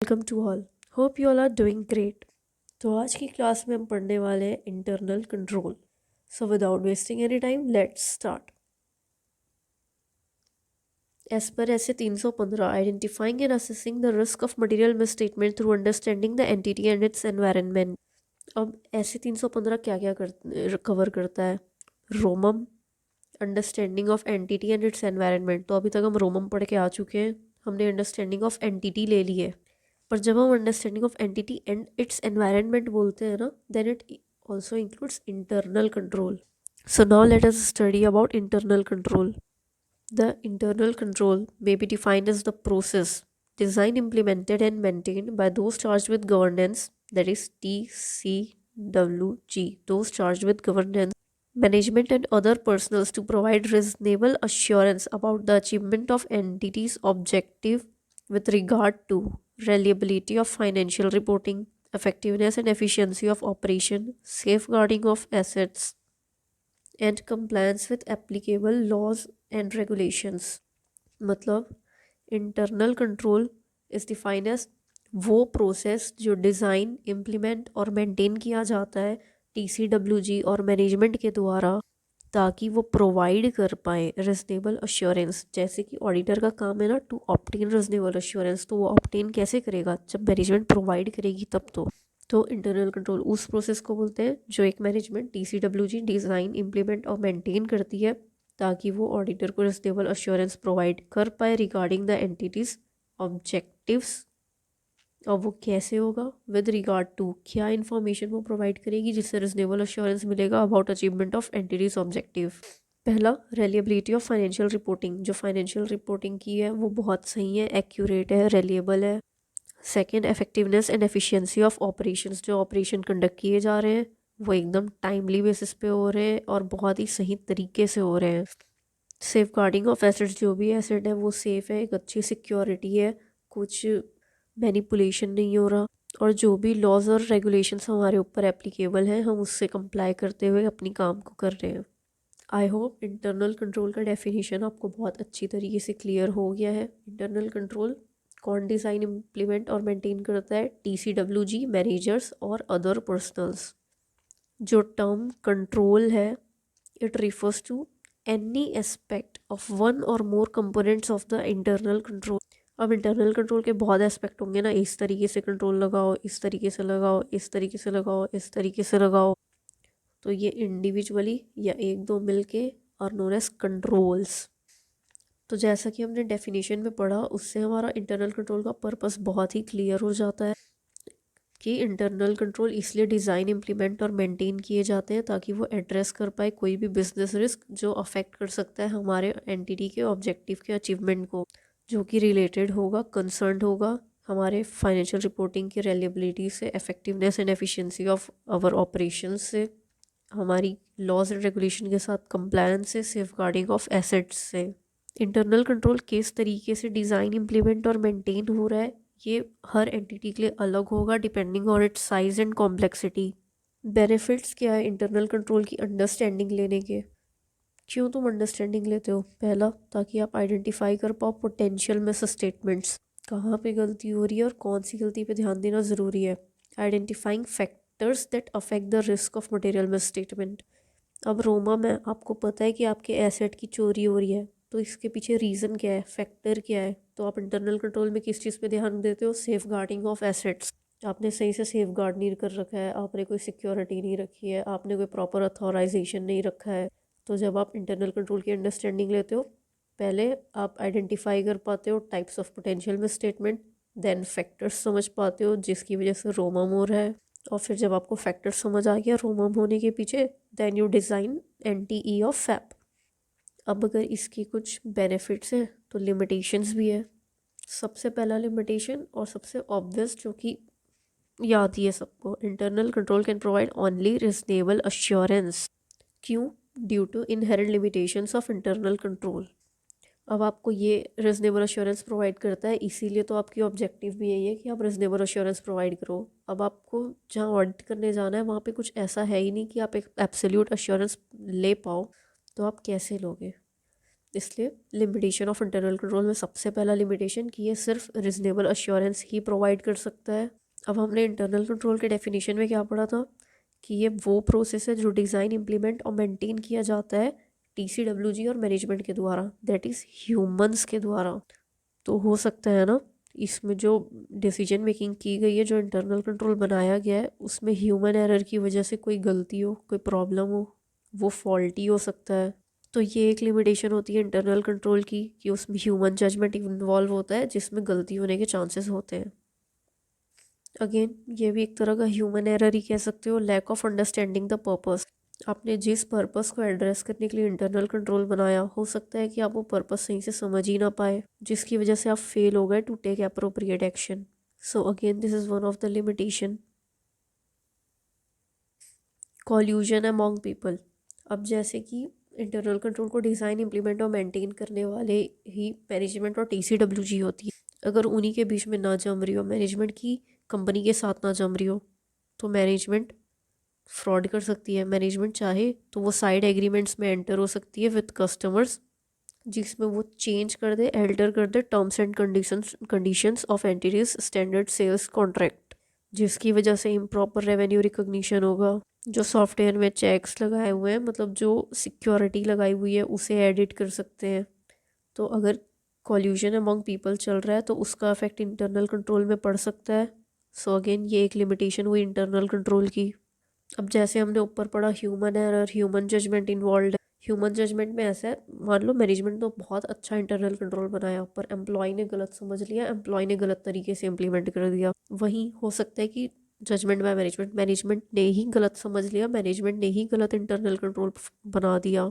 Welcome to all. Hope you all are doing great. तो आज की क्लास में हम पढ़ने वाले हैं internal control. So without wasting any time let's start. As per SA 315 identifying and assessing the risk of material misstatement through understanding the entity and its environment. अब SA 315 क्या क्या कवर करता है? ROMM, understanding of entity and its environment. तो अभी तक हम रोमम पढ़ के आ चुके हैं, हमने अंडरस्टैंडिंग ऑफ एंटिटी ले ली है। पर जब हम understanding of entity and its environment बोलते हैं ना, then it also includes internal control. So now let us study about internal control. The internal control may be defined as the process designed, implemented and maintained by those charged with governance, that is TCWG, those charged with governance, management and other personals, to provide reasonable assurance about the achievement of entities' objective with regard to reliability of financial reporting, effectiveness and efficiency of operation, safeguarding of assets, and compliance with applicable laws and regulations. मतलब internal control is defined as वो process जो design, implement और maintain किया जाता है TCWG और management के द्वारा, ताकि वो प्रोवाइड कर पाए रिजनेबल अश्योरेंस। जैसे कि ऑडिटर का काम है ना, टू ऑब्टेन रिजनेबल अश्योरेंस, तो वो ऑब्टेन कैसे करेगा? जब मैनेजमेंट प्रोवाइड करेगी तब। तो इंटरनल कंट्रोल उस प्रोसेस को बोलते हैं जो एक मैनेजमेंट TCWG डिज़ाइन, इम्प्लीमेंट और मेंटेन करती है, ताकि वो ऑडिटर को रिजनेबल अश्योरेंस प्रोवाइड कर पाए रिगार्डिंग द एंटिटीज़ ऑब्जेक्टिव्स। और वो कैसे होगा? विद रिगार्ड टू, क्या इन्फॉर्मेशन वो प्रोवाइड करेगी जिससे रिजनेबल अश्योरेंस मिलेगा about achievement of entities objective. पहला, रिलायबिलिटी ऑफ फाइनेंशियल रिपोर्टिंग। जो फाइनेंशियल रिपोर्टिंग की है वो बहुत सही है, एक्यूरेट है, रिलायबल है। Second, effectiveness and efficiency of operations. जो ऑपरेशन कंडक्ट किए जा रहे हैं वो एकदम टाइमली बेसिस पे हो रहे हैं और बहुत ही सही तरीके से हो रहे हैं। Safeguarding of assets. जो भी एसेट है वो सेफ़ है, एक अच्छी सिक्योरिटी है, कुछ मैनिपुलेशन नहीं हो रहा। और जो भी लॉज और रेगुलेशंस हमारे ऊपर एप्लीकेबल हैं, हम उससे कंप्लाई करते हुए अपनी काम को कर रहे हैं। आई होप इंटरनल कंट्रोल का डेफिनेशन आपको बहुत अच्छी तरीके से क्लियर हो गया है। इंटरनल कंट्रोल कौन डिज़ाइन, इम्प्लीमेंट और मेंटेन करता है? TCWG, मैनेजर्स और अदर पर्सनल्स। जो टर्म कंट्रोल है, it refers to any aspect of one or more components of the internal control. अब इंटरनल कंट्रोल के बहुत एस्पेक्ट होंगे ना, इस तरीके से कंट्रोल लगाओ, इस तरीके से लगाओ, इस तरीके से लगाओ, इस तरीके से लगाओ। तो ये इंडिविजुअली या एक दो मिलके और नोन एज कंट्रोल्स। तो जैसा कि हमने डेफिनेशन में पढ़ा, उससे हमारा इंटरनल कंट्रोल का पर्पस बहुत ही क्लियर हो जाता है कि इंटरनल कंट्रोल इसलिए डिज़ाइन, इम्प्लीमेंट और मेंटेन किए जाते हैं ताकि वो एड्रेस कर पाए कोई भी बिजनेस रिस्क जो अफेक्ट कर सकता है हमारे एंटिटी के ऑब्जेक्टिव के अचीवमेंट को, जो कि रिलेटेड होगा, कंसर्न होगा हमारे फाइनेंशियल रिपोर्टिंग की रिलायबिलिटी से, effectiveness and efficiency of our operations से, हमारी लॉज एंड रेगुलेशन के साथ कंप्लायंस से, सेफ गार्डिंग ऑफ एसेट्स से। इंटरनल कंट्रोल किस तरीके से डिज़ाइन, इम्प्लीमेंट और मेंटेन हो रहा है, ये हर एंटिटी के लिए अलग होगा depending on it's size and complexity. Benefits क्या है इंटरनल कंट्रोल की अंडरस्टैंडिंग लेने के? क्यों तुम अंडरस्टैंडिंग लेते हो? पहला, ताकि आप आइडेंटिफाई कर पाओ पोटेंशियल मिस स्टेटमेंट्स, कहाँ पे गलती हो रही है और कौन सी गलती पे ध्यान देना ज़रूरी है। Identifying factors that affect the risk of material miss statement. अब रोमा में आपको पता है कि आपके एसेट की चोरी हो रही है, तो इसके पीछे रीज़न क्या है, फैक्टर क्या है? तो आप इंटरनल कंट्रोल में किस चीज़ पे ध्यान देते हो? Safeguarding of assets. आपने सही से सेफ गार्ड नहीं कर रखा है, आपने कोई सिक्योरिटी नहीं रखी है, आपने कोई प्रॉपर अथॉराइजेशन नहीं रखा है। तो जब आप इंटरनल कंट्रोल की अंडरस्टैंडिंग लेते हो, पहले आप आइडेंटिफाई कर पाते हो types of potential misstatement, then factors समझ पाते हो जिसकी वजह से रोमम हो रहा है, और फिर जब आपको फैक्टर समझ आ गया रोमम होने के पीछे, then you design NTE of FAP. अब अगर इसकी कुछ बेनिफिट्स हैं तो लिमिटेशंस भी है। सबसे पहला लिमिटेशन और सबसे ऑब्वियस जो कि याद ही है सबको, internal control can provide only reasonable assurance. क्यों? Due to inherent limitations of internal control. अब आपको ये रिजनेबल अश्योरेंस प्रोवाइड करता है, इसीलिए तो आपकी ऑब्जेक्टिव भी यही है कि आप रिजनेबल अश्योरेंस प्रोवाइड करो। अब आपको जहाँ ऑडिट करने जाना है वहाँ पे कुछ ऐसा है ही नहीं कि आप एक एब्सोल्यूट अश्योरेंस ले पाओ, तो आप कैसे लोगे? इसलिए लिमिटेशन ऑफ इंटरनल कंट्रोल में सबसे पहला लिमिटेशन कि ये सिर्फ रिजनेबल अश्योरेंस ही प्रोवाइड कर सकता है। अब हमने इंटरनल कंट्रोल के डेफिनेशन में क्या पढ़ा था कि ये वो प्रोसेस है जो डिज़ाइन, इम्प्लीमेंट और मेंटेन किया जाता है TCWG और मैनेजमेंट के द्वारा, दैट इज़ ह्यूमंस के द्वारा। तो हो सकता है ना इसमें जो डिसीजन मेकिंग की गई है, जो इंटरनल कंट्रोल बनाया गया है, उसमें ह्यूमन एरर की वजह से कोई गलती हो, कोई प्रॉब्लम हो, वो फॉल्टी हो सकता है। तो ये एक लिमिटेशन होती है इंटरनल कंट्रोल की कि उसमें ह्यूमन जजमेंट इन्वॉल्व होता है जिसमें गलती होने के चांसेस होते हैं। अगेन ये भी एक तरह का ह्यूमन एरर ही कह सकते हो, lack of understanding the purpose. आपने जिस पर्पस को एड्रेस करने के लिए इंटरनल कंट्रोल बनाया, हो सकता है कि आप वो पर्पस सही से समझ ही ना पाए, जिसकी वजह से आप फेल हो गए to take appropriate action. So again this is one of the limitation. Collusion among people. अब जैसे कि इंटरनल कंट्रोल को डिज़ाइन, इम्प्लीमेंट और मेंटेन करने वाले ही मैनेजमेंट और TCWG होती है। अगर उन्हीं के बीच में ना जम रही हो, मैनेजमेंट की कंपनी के साथ ना जम रही हो, तो मैनेजमेंट फ्रॉड कर सकती है। मैनेजमेंट चाहे तो वो साइड एग्रीमेंट्स में एंटर हो सकती है विद कस्टमर्स, जिसमें वो चेंज कर दे, एल्टर कर दे terms and conditions of entity's standard sales contract, जिसकी वजह से इम्प्रॉपर रेवेन्यू रिकॉग्निशन होगा। जो सॉफ्टवेयर में चेक्स लगाए हुए हैं, मतलब जो सिक्योरिटी लगाई हुई है, उसे एडिट कर सकते हैं। तो अगर कॉल्यूजन अमॉन्ग पीपल चल रहा है तो उसका इफेक्ट इंटरनल कंट्रोल में पड़ सकता है। सो अगेन ये एक लिमिटेशन हुई इंटरनल कंट्रोल की। अब जैसे हमने ऊपर पढ़ा human error, human judgement involve. Human judgement में ऐसा है, मान लो मैनेजमेंट तो बहुत अच्छा इंटरनल कंट्रोल बनाया, पर एम्प्लॉय ने गलत समझ लिया, एम्प्लॉय ने गलत तरीके से इम्प्लीमेंट कर दिया। वहीं हो सकता है कि जजमेंट बाय मैनेजमेंट, मैनेजमेंट ने ही गलत समझ लिया, मैनेजमेंट ने ही गलत इंटरनल कंट्रोल बना दिया,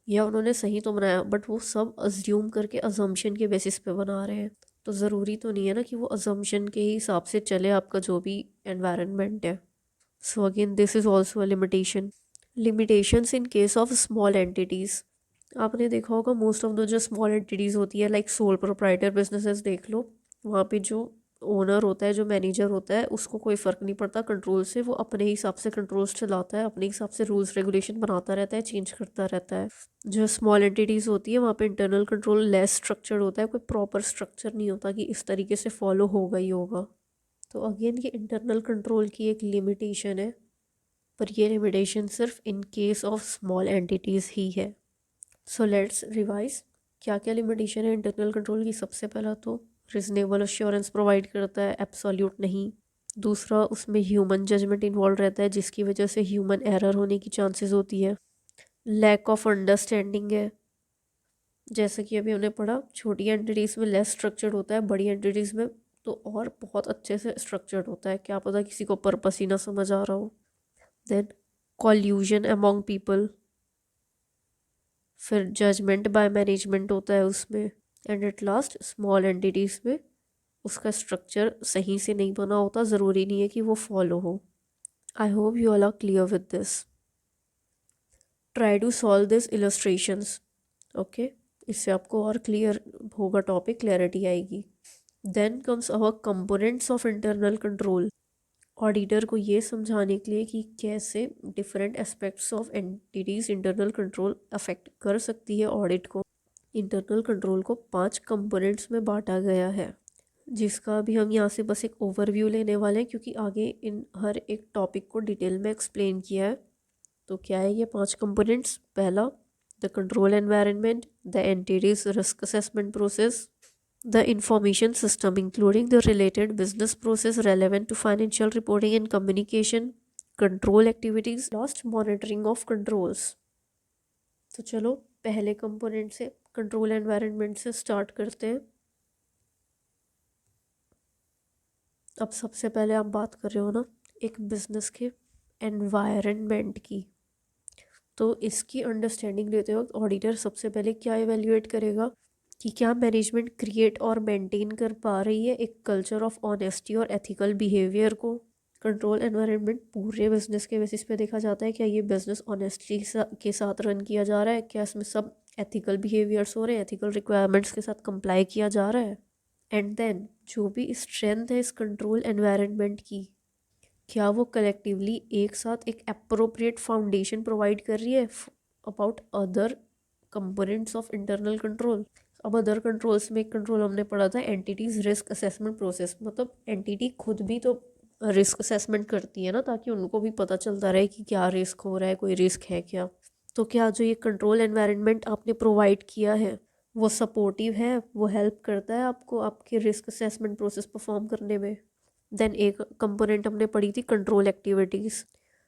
या उन्होंने सही तो बनाया बट वो सब अज्यूम करके अजम्पशन के बेसिस पे बना रहे हैं। तो ज़रूरी तो नहीं है ना कि वो अजम्पशन के ही हिसाब से चले आपका जो भी एनवायरनमेंट है। So again, this is also a limitation. Limitations in case of small entities. आपने देखा होगा मोस्ट ऑफ द जो स्मॉल एंटिटीज़ होती है, लाइक सोल प्रोप्राइटर बिजनेसेस देख लो, वहाँ पे जो ओनर होता है, जो मैनेजर होता है, उसको कोई फ़र्क नहीं पड़ता कंट्रोल से, वो अपने हिसाब से कंट्रोल्स चलाता है, अपने हिसाब से रूल्स रेगुलेशन बनाता रहता है, चेंज करता रहता है। जो स्मॉल एंटिटीज़ होती है वहाँ पे इंटरनल कंट्रोल लेस स्ट्रक्चर्ड होता है, कोई प्रॉपर स्ट्रक्चर नहीं होता कि इस तरीके से फॉलो होगा ही होगा। तो अगेन ये इंटरनल कंट्रोल की एक लिमिटेशन है, पर ये लिमिटेशन सिर्फ in case of small entities ही है। सो लेट्स रिवाइज क्या क्या लिमिटेशन है इंटरनल कंट्रोल की। सबसे पहला तो रिजनेबल अश्योरेंस प्रोवाइड करता है, एब्सोल्यूट नहीं। दूसरा, उसमें ह्यूमन जजमेंट इन्वॉल्व रहता है, जिसकी वजह से ह्यूमन एरर होने की चांसेस होती है। लैक ऑफ अंडरस्टैंडिंग है, जैसे कि अभी हमने पढ़ा, छोटी एंटिटीज़ में लेस स्ट्रक्चर्ड होता है, बड़ी एंटिटीज़ में तो और बहुत अच्छे से स्ट्रक्चर्ड होता है, क्या पता किसी को पर्पस ही ना समझ आ रहा हो। देन कॉल्यूजन अमॉन्ग पीपल, फिर जजमेंट बाय मैनेजमेंट होता है उसमें, and at last small entities में उसका स्ट्रक्चर सही से नहीं बना होता, ज़रूरी नहीं है कि वो फॉलो हो। I hope you all are clear with this. Try to solve this illustrations, okay, इससे आपको और क्लियर होगा टॉपिक, क्लैरिटी आएगी। Then comes our components of internal control. Auditor को ये समझाने के लिए कि कैसे different aspects of entity's internal control affect कर सकती है ऑडिट को, इंटरनल कंट्रोल को 5 कंपोनेंट्स में बांटा गया है, जिसका भी हम यहाँ से बस एक ओवरव्यू लेने वाले हैं, क्योंकि आगे इन हर एक टॉपिक को डिटेल में एक्सप्लेन किया है। तो क्या है ये 5 कंपोनेंट्स? पहला, the control environment, the entities risk assessment process, the information system including the related business process relevant to financial reporting and communication, control activities, last monitoring of controls। तो चलो पहले कंपोनेंट से, कंट्रोल एनवायरनमेंट से start करते हैं। अब सबसे पहले आप बात कर रहे हो ना एक बिजनेस के एनवायरनमेंट की, तो इसकी अंडरस्टैंडिंग लेते वक्त ऑडिटर सबसे पहले क्या इवेल्युएट करेगा कि क्या मैनेजमेंट क्रिएट और मेंटेन कर पा रही है एक कल्चर ऑफ ऑनेस्टी और एथिकल बिहेवियर को। कंट्रोल एनवायरनमेंट पूरे बिजनेस के बेसिस पे देखा जाता है, क्या ये बिजनेस ऑनेस्टी के साथ रन किया जा रहा है, क्या इसमें सब एथिकल बिहेवियर्स हो रहे हैं, एथिकल रिक्वायरमेंट्स के साथ कंप्लाई किया जा रहा है। एंड देन जो भी स्ट्रेंथ है इस कंट्रोल एनवायरनमेंट की, क्या वो कलेक्टिवली एक साथ एक अप्रोप्रिएट फाउंडेशन प्रोवाइड कर रही है about other components of internal control. अब अदर कंट्रोल्स में एक कंट्रोल हमने पढ़ा था एंटिटीज रिस्क असेसमेंट प्रोसेस, मतलब एंटिटी खुद भी तो रिस्क असेसमेंट करती है ना, ताकि उनको भी पता चलता रहे कि क्या रिस्क हो रहा है, कोई रिस्क है क्या। तो क्या जो ये कंट्रोल एनवायरनमेंट आपने प्रोवाइड किया है वो सपोर्टिव है, वो हेल्प करता है आपको आपके रिस्क असेसमेंट प्रोसेस परफॉर्म करने में। देन एक कंपोनेंट हमने पढ़ी थी कंट्रोल एक्टिविटीज़।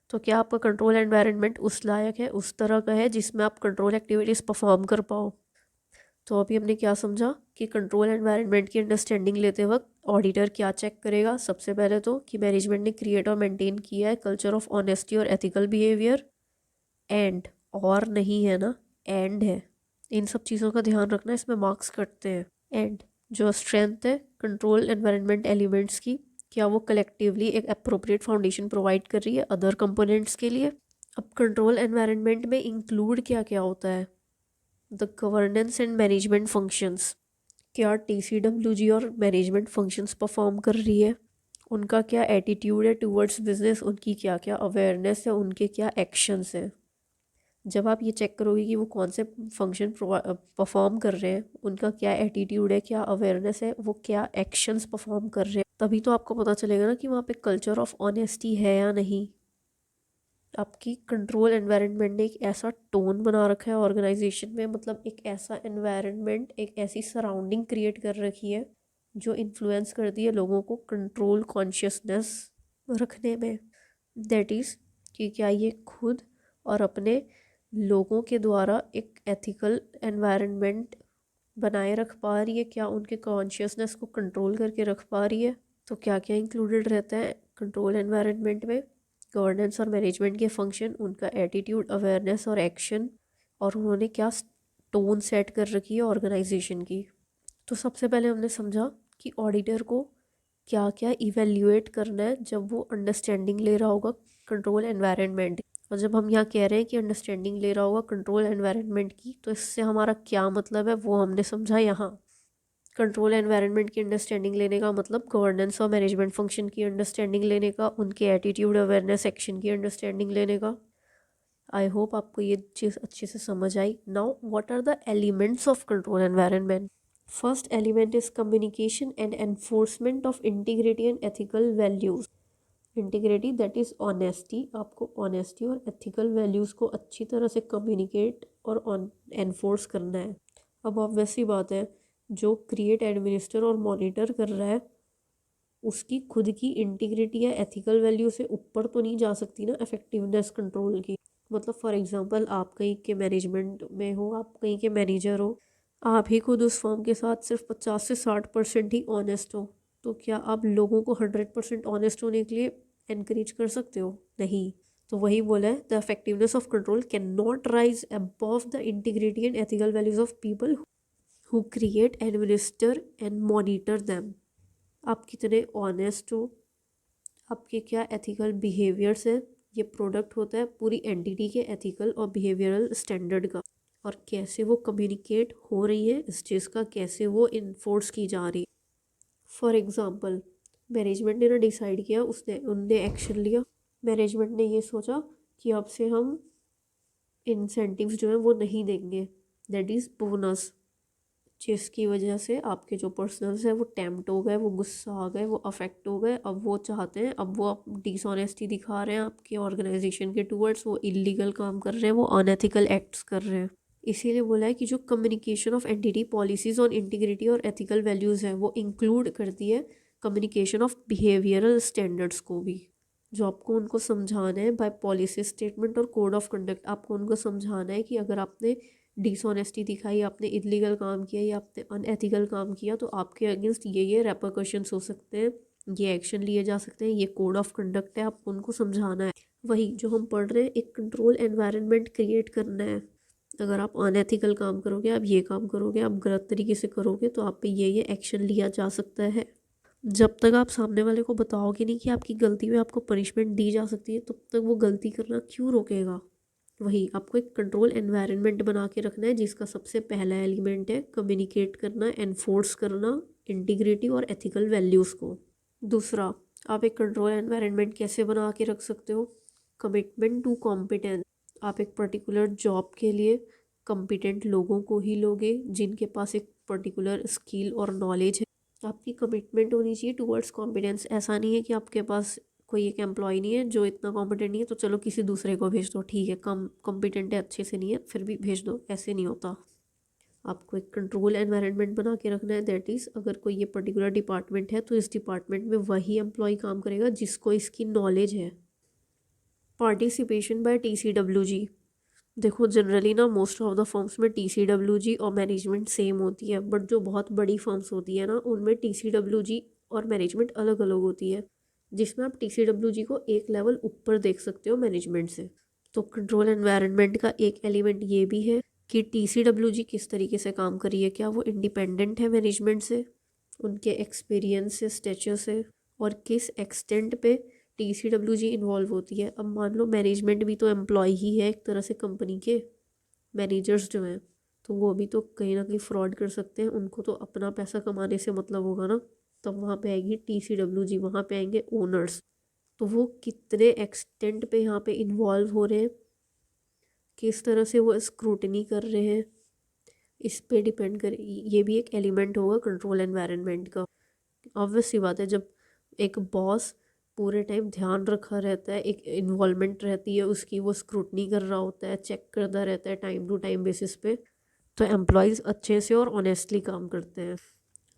तो क्या आपका कंट्रोल एनवायरनमेंट उस लायक है, उस तरह का है जिसमें आप कंट्रोल एक्टिविटीज़ परफॉर्म कर पाओ। तो अभी हमने क्या समझा कि कंट्रोल एनवायरनमेंट की अंडरस्टैंडिंग लेते वक्त ऑडिटर क्या चेक करेगा, सबसे पहले तो कि मैनेजमेंट ने क्रिएट और मेंटेन किया है कल्चर ऑफ ऑनेस्टी और एथिकल बिहेवियर। एंड और नहीं है ना, एंड है। इन सब चीज़ों का ध्यान रखना, इसमें मार्क्स कटते हैं। एंड जो स्ट्रेंथ है कंट्रोल एनवायरनमेंट एलिमेंट्स की, क्या वो कलेक्टिवली एक अप्रोप्रिएट फाउंडेशन प्रोवाइड कर रही है अदर कंपोनेंट्स के लिए। अब कंट्रोल एनवायरनमेंट में इंक्लूड क्या क्या होता है, the governance and management functions. क्या TCWG और मैनेजमेंट फंक्शंस परफॉर्म कर रही है, उनका क्या एटीट्यूड है टूवर्ड्स बिजनेस, उनकी क्या क्या अवेयरनेस है, उनके क्या एक्शंस हैं। जब आप ये चेक करोगे कि वो कौन से फंक्शन परफॉर्म कर रहे हैं, उनका क्या एटीट्यूड है, क्या अवेयरनेस है, वो क्या एक्शंस परफॉर्म कर रहे हैं, तभी तो आपको पता चलेगा ना कि वहाँ पे कल्चर ऑफ ऑनेस्टी है या नहीं। आपकी कंट्रोल एनवायरनमेंट ने एक ऐसा टोन बना रखा है ऑर्गेनाइजेशन में, मतलब एक ऐसा एनवायरनमेंट, एक ऐसी सराउंडिंग क्रिएट कर रखी है जो इन्फ्लुएंस करती है लोगों को कंट्रोल कॉन्शियसनेस रखने में। दैट इज़ कि क्या ये खुद और अपने लोगों के द्वारा एक एथिकल एनवायरनमेंट बनाए रख पा रही है, क्या उनके कॉन्शियसनेस को कंट्रोल करके रख पा रही है। तो क्या क्या इंक्लूडेड रहता है कंट्रोल एनवायरनमेंट में, गवर्नेंस और मैनेजमेंट के फंक्शन, उनका एटीट्यूड, अवेयरनेस और एक्शन, और उन्होंने क्या टोन सेट कर रखी है ऑर्गेनाइजेशन की। तो सबसे पहले हमने समझा कि ऑडिटर को क्या क्या इवेल्युएट करना है जब वो अंडरस्टैंडिंग ले रहा होगा कंट्रोल एनवायरनमेंट। और जब हम यहाँ कह रहे हैं कि अंडरस्टैंडिंग ले रहा होगा कंट्रोल एनवायरनमेंट की, तो इससे हमारा क्या मतलब है वो हमने समझा यहाँ। कंट्रोल एनवायरनमेंट की अंडरस्टैंडिंग लेने का मतलब गवर्नेंस और मैनेजमेंट फंक्शन की अंडरस्टैंडिंग लेने का, उनके एटीट्यूड, अवेयरनेस, एक्शन की अंडरस्टैंडिंग लेने का। आई होप आपको ये चीज़ अच्छे से समझ आई। Now what are the elements of control environment. First element is communication and enforcement of integrity and ethical values. Integrity that is honesty, आपको ऑनेस्टी और एथिकल वैल्यूज़ को अच्छी तरह से कम्युनिकेट और एनफोर्स करना है। अब ऑब्वियसली बात है, जो क्रिएट, एडमिनिस्टर और मॉनिटर कर रहा है उसकी खुद की इंटीग्रिटी या एथिकल वैल्यू से ऊपर तो नहीं जा सकती ना इफेक्टिवनेस कंट्रोल की। मतलब फॉर एग्जांपल आप कहीं के मैनेजमेंट में हो, आप कहीं के मैनेजर हो, आप ही खुद उस फॉर्म के साथ सिर्फ 50 से 60% ही ऑनेस्ट हो, तो क्या आप लोगों को 100% ऑनेस्ट होने के लिए एनकरेज कर सकते हो? नहीं। तो वही बोला है, the effectiveness of control can not rise above the integrity and ethical values of people who create, administer and monitor them. आप कितने ऑनेस्ट हो, आपके क्या एथिकल बिहेवियर्स है, ये प्रोडक्ट होता है पूरी एंटिटी के एथिकल और बिहेवियरल स्टैंडर्ड का, और कैसे वो कम्युनिकेट हो रही है इस चीज़ का, कैसे वो इन्फोर्स की जा रही है। फॉर एग्जांपल मैनेजमेंट ने ना डिसाइड किया, उनने एक्शन लिया। मैनेजमेंट ने ये सोचा कि अब से हम इंसेंटिव्स जो है वो नहीं देंगे, दैट इज़ बोनस, जिसकी वजह से आपके जो पर्सनल्स है वो टेम्प्ट हो गए, वो गुस्सा आ गए, वो अफेक्ट हो गए। अब वो चाहते हैं, अब वो डिसऑनेस्टी दिखा रहे हैं आपके ऑर्गेनाइजेशन के टूवर्ड्स, वो इलीगल काम कर रहे हैं, वो अनएथिकल एक्ट्स कर रहे हैं। इसीलिए बोला है कि जो communication of entity policies on integrity और एथिकल वैल्यूज़ है वो इंक्लूड करती है कम्युनिकेशन ऑफ बिहेवियरल स्टैंडर्ड्स को भी, जो आपको उनको समझाना है बाय पॉलिसी स्टेटमेंट और कोड ऑफ कंडक्ट। आपको उनको समझाना है कि अगर आपने डिसऑनेस्टी दिखाई, आपने इलीगल काम किया या आपने अनएथिकल काम किया, तो आपके अगेंस्ट ये रेपरकशंस हो सकते हैं, ये एक्शन लिए जा सकते हैं, ये कोड ऑफ कंडक्ट है, आपको उनको समझाना है। वही जो हम पढ़ रहे हैं, एक कंट्रोल एनवायरनमेंट क्रिएट करना है। अगर आप अनएथिकल काम करोगे, आप ये काम करोगे, आप गलत तरीके से करोगे, तो आप पे ये एक्शन लिया जा सकता है। जब तक आप सामने वाले को बताओगे नहीं कि आपकी गलती में आपको पनिशमेंट दी जा सकती है, तब तक वो गलती करना क्यों रोकेगा। वही आपको एक कंट्रोल एनवायरनमेंट बना के रखना है, जिसका सबसे पहला एलिमेंट है कम्युनिकेट करना, एनफोर्स करना इंटीग्रिटी और एथिकल वैल्यूज़ को। दूसरा, आप एक कंट्रोल एनवायरनमेंट कैसे बना के रख सकते हो, कमिटमेंट टू कॉम्पिटेंस। आप एक पर्टिकुलर जॉब के लिए कॉम्पिटेंट लोगों को ही लोगे जिनके पास एक पर्टिकुलर स्किल और नॉलेज है। आपकी कमिटमेंट होनी चाहिए टूवर्ड्स कॉम्पिटेंस। ऐसा नहीं है कि आपके पास कोई एक एम्प्लॉय नहीं है जो इतना कॉम्पिटेंट नहीं है तो चलो किसी दूसरे को भेज दो, ठीक है कम कॉम्पिटेंट है, अच्छे से नहीं है, फिर भी भेज दो, ऐसे नहीं होता। आपको एक कंट्रोल एनवायरनमेंट बना के रखना है। दैट इज़ अगर कोई ये पर्टिकुलर डिपार्टमेंट है तो इस डिपार्टमेंट में वही एम्प्लॉय काम करेगा जिसको इसकी नॉलेज है। Participation by TCWG। देखो जनरली ना मोस्ट ऑफ द फर्म्स में TCWG और मैनेजमेंट सेम होती है, बट जो बहुत बड़ी फर्म्स होती है ना उनमें TCWG और मैनेजमेंट अलग अलग होती है, जिसमें आप TCWG को एक लेवल ऊपर देख सकते हो मैनेजमेंट से। तो कंट्रोल एनवायरनमेंट का एक एलिमेंट ये भी है कि TCWG किस तरीके से काम कर रही है, क्या वो इंडिपेंडेंट है मैनेजमेंट से, उनके एक्सपीरियंस से, स्टेचर से, और किस एक्सटेंट पे TCWG इन्वॉल्व होती है। अब मान लो मैनेजमेंट भी तो एम्प्लॉय ही है एक तरह से कंपनी के, मैनेजर्स जो हैं तो वो भी तो कहीं ना कहीं फ्रॉड कर सकते हैं, उनको तो अपना पैसा कमाने से मतलब होगा ना। तब वहाँ पे आएगी TCWG, वहाँ पे आएंगे ओनर्स। तो वो कितने एक्सटेंट पे यहाँ पे इन्वॉल्व हो रहे हैं, किस तरह से वो स्क्रूटनी कर रहे हैं, इस पे डिपेंड कर, ये भी एक एलिमेंट होगा कंट्रोल एनवायरनमेंट का। ऑब्वियस सी बात है, जब एक बॉस पूरे टाइम ध्यान रखा रहता है, एक इन्वॉल्वमेंट रहती है उसकी, वो स्क्रूटनी कर रहा होता है, चेक करता रहता है टाइम टू टाइम बेसिस पे, तो एम्प्लॉयज़ अच्छे से और ऑनेस्टली काम करते हैं।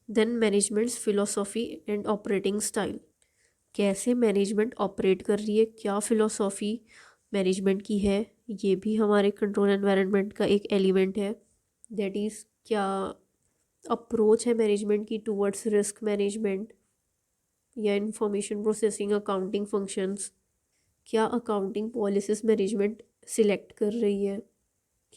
Then management's philosophy and operating style. कैसे मैनेजमेंट ऑपरेट कर रही है, क्या फिलोसॉफी मैनेजमेंट की है, ये भी हमारे कंट्रोल एनवायरनमेंट का एक एलिमेंट है। दैट इज़ क्या अप्रोच है मैनेजमेंट की टूवर्ड्स रिस्क मैनेजमेंट या इंफॉर्मेशन प्रोसेसिंग, अकाउंटिंग फंक्शंस, क्या अकाउंटिंग पॉलिसीज मैनेजमेंट सिलेक्ट कर रही है,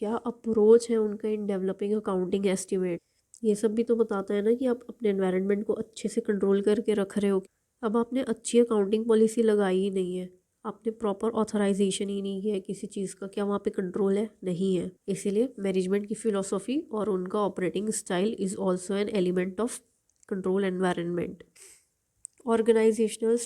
क्या अप्रोच है उनका इन डेवलपिंग अकाउंटिंग एस्टिमेट। ये सब भी तो बताता है ना कि आप अपने एनवायरनमेंट को अच्छे से कंट्रोल करके रख रहे हो। अब आपने अच्छी अकाउंटिंग पॉलिसी लगाई ही नहीं है, आपने प्रॉपर ऑथराइजेशन ही नहीं किया है किसी चीज़ का, क्या वहाँ पे कंट्रोल है? नहीं है। इसीलिए मैनेजमेंट की फिलोसॉफी और उनका operating style is also an element of control environment. Organisational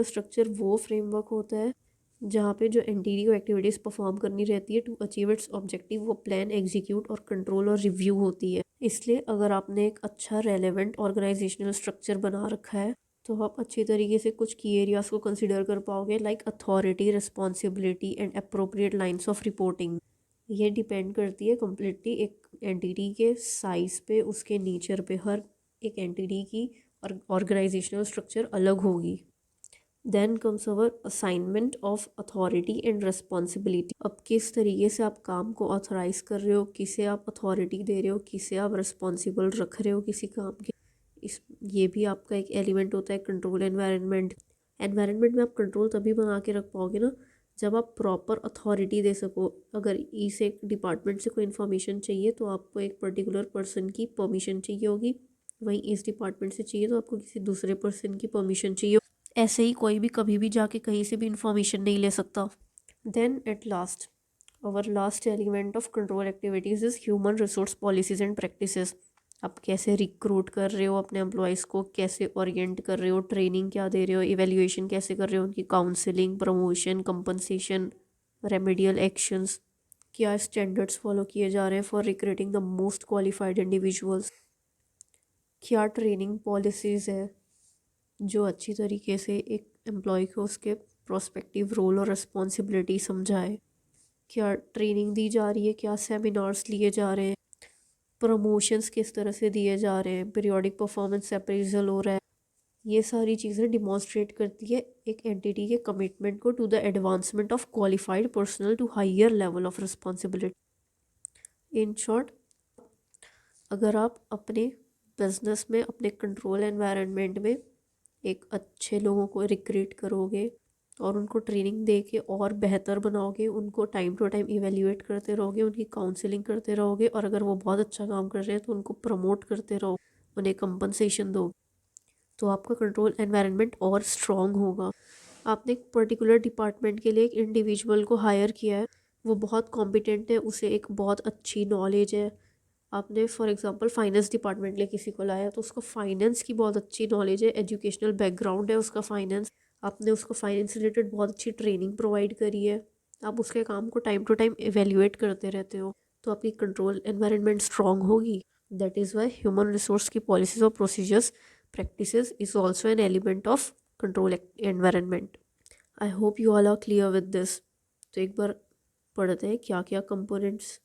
structure वो फ्रेमवर्क होता है जहाँ पे जो एंटिटी को एक्टिविटीज़ परफॉर्म करनी रहती है टू अचीव इट्स ऑब्जेक्टिव, वो प्लान, एग्जीक्यूट और कंट्रोल और रिव्यू होती है। इसलिए अगर आपने एक अच्छा रेलेवेंट ऑर्गेनाइजेशनल स्ट्रक्चर बना रखा है तो आप अच्छी तरीके से कुछ की एरियाज़ को कंसिडर कर पाओगे, like authority, responsibility and appropriate lines of reporting. ये डिपेंड करती है कम्प्लीटली एक एंटिटी के साइज़ पे, उसके नेचर पे। हर एक एंटिटी की और ऑर्गेनाइजेशनल स्ट्रक्चर अलग होगी। Then comes our assignment of authority and responsibility. अब किस तरीके से आप काम को ऑथराइज कर रहे हो, किसे आप अथॉरिटी दे रहे हो, किसे आप रिस्पॉन्सिबल रख रहे हो किसी काम के, इस ये भी आपका एक एलिमेंट होता है कंट्रोल एनवायरनमेंट। एनवायरनमेंट में आप कंट्रोल तभी बना के रख पाओगे ना जब आप प्रॉपर अथॉरिटी दे सको। अगर इस एक डिपार्टमेंट से कोई इन्फॉर्मेशन चाहिए तो आपको एक पर्टिकुलर पर्सन की परमिशन चाहिए होगी, वहीं इस डिपार्टमेंट से चाहिए तो आपको किसी दूसरे पर्सन की परमिशन चाहिए। ऐसे ही कोई भी कभी भी जाके कहीं से भी इंफॉर्मेशन नहीं ले सकता। Then at last our last element of control activities is human resource policies and practices. आप कैसे रिक्रूट कर रहे हो अपने एम्प्लॉयज़ को, कैसे ओरिएंट कर रहे हो, ट्रेनिंग क्या दे रहे हो, इवेल्युएशन कैसे कर रहे हो उनकी, counselling, promotion, compensation, remedial actions, क्या स्टैंडर्ड्स फॉलो किए जा रहे हैं for recruiting the most qualified individuals, क्या ट्रेनिंग पॉलिसीज़ है जो अच्छी तरीके से एक एम्प्लॉय को उसके प्रोस्पेक्टिव रोल और रिस्पॉन्सिबिलिटी समझाए, क्या ट्रेनिंग दी जा रही है, क्या सेमिनार्स लिए जा रहे हैं, प्रमोशंस किस तरह से दिए जा रहे हैं, पीरियोडिक परफॉर्मेंस अप्रेजल हो रहा है। ये सारी चीज़ें डिमॉन्स्ट्रेट करती है एक एंटिटी के कमिटमेंट को to the advancement of qualified personnel to higher level of responsibility. In short, अगर आप अपने बिजनेस में, अपने कंट्रोल एनवायरनमेंट में एक अच्छे लोगों को रिक्रूट करोगे और उनको ट्रेनिंग दे के और बेहतर बनाओगे, उनको टाइम टू टाइम इवेल्युएट करते रहोगे, उनकी काउंसलिंग करते रहोगे, और अगर वो बहुत अच्छा काम कर रहे हैं तो उनको प्रमोट करते रहो, उन्हें कंपनसेशन दो, तो आपका कंट्रोल एनवायरनमेंट और स्ट्रॉन्ग होगा। आपने एक पर्टिकुलर डिपार्टमेंट के लिए एक इंडिविजुअल को हायर किया है, वो बहुत कॉम्पिटेंट है, उसे एक बहुत अच्छी नॉलेज है। आपने फॉर एग्जांपल फाइनेंस डिपार्टमेंट लिए किसी को लाया तो उसको फाइनेंस की बहुत अच्छी नॉलेज है, एजुकेशनल बैकग्राउंड है उसका फाइनेंस, आपने उसको फाइनेंस रिलेटेड बहुत अच्छी ट्रेनिंग प्रोवाइड करी है, आप उसके काम को टाइम टू टाइम इवेल्युएट करते रहते हो, तो आपकी कंट्रोल एनवायरनमेंट स्ट्रांग होगी. That is why human resource की पॉलिसीज और procedures practices is also an element of control environment. I hope you all are clear with this. तो एक बार पढ़ते हैं क्या क्या कंपोनेंट्स.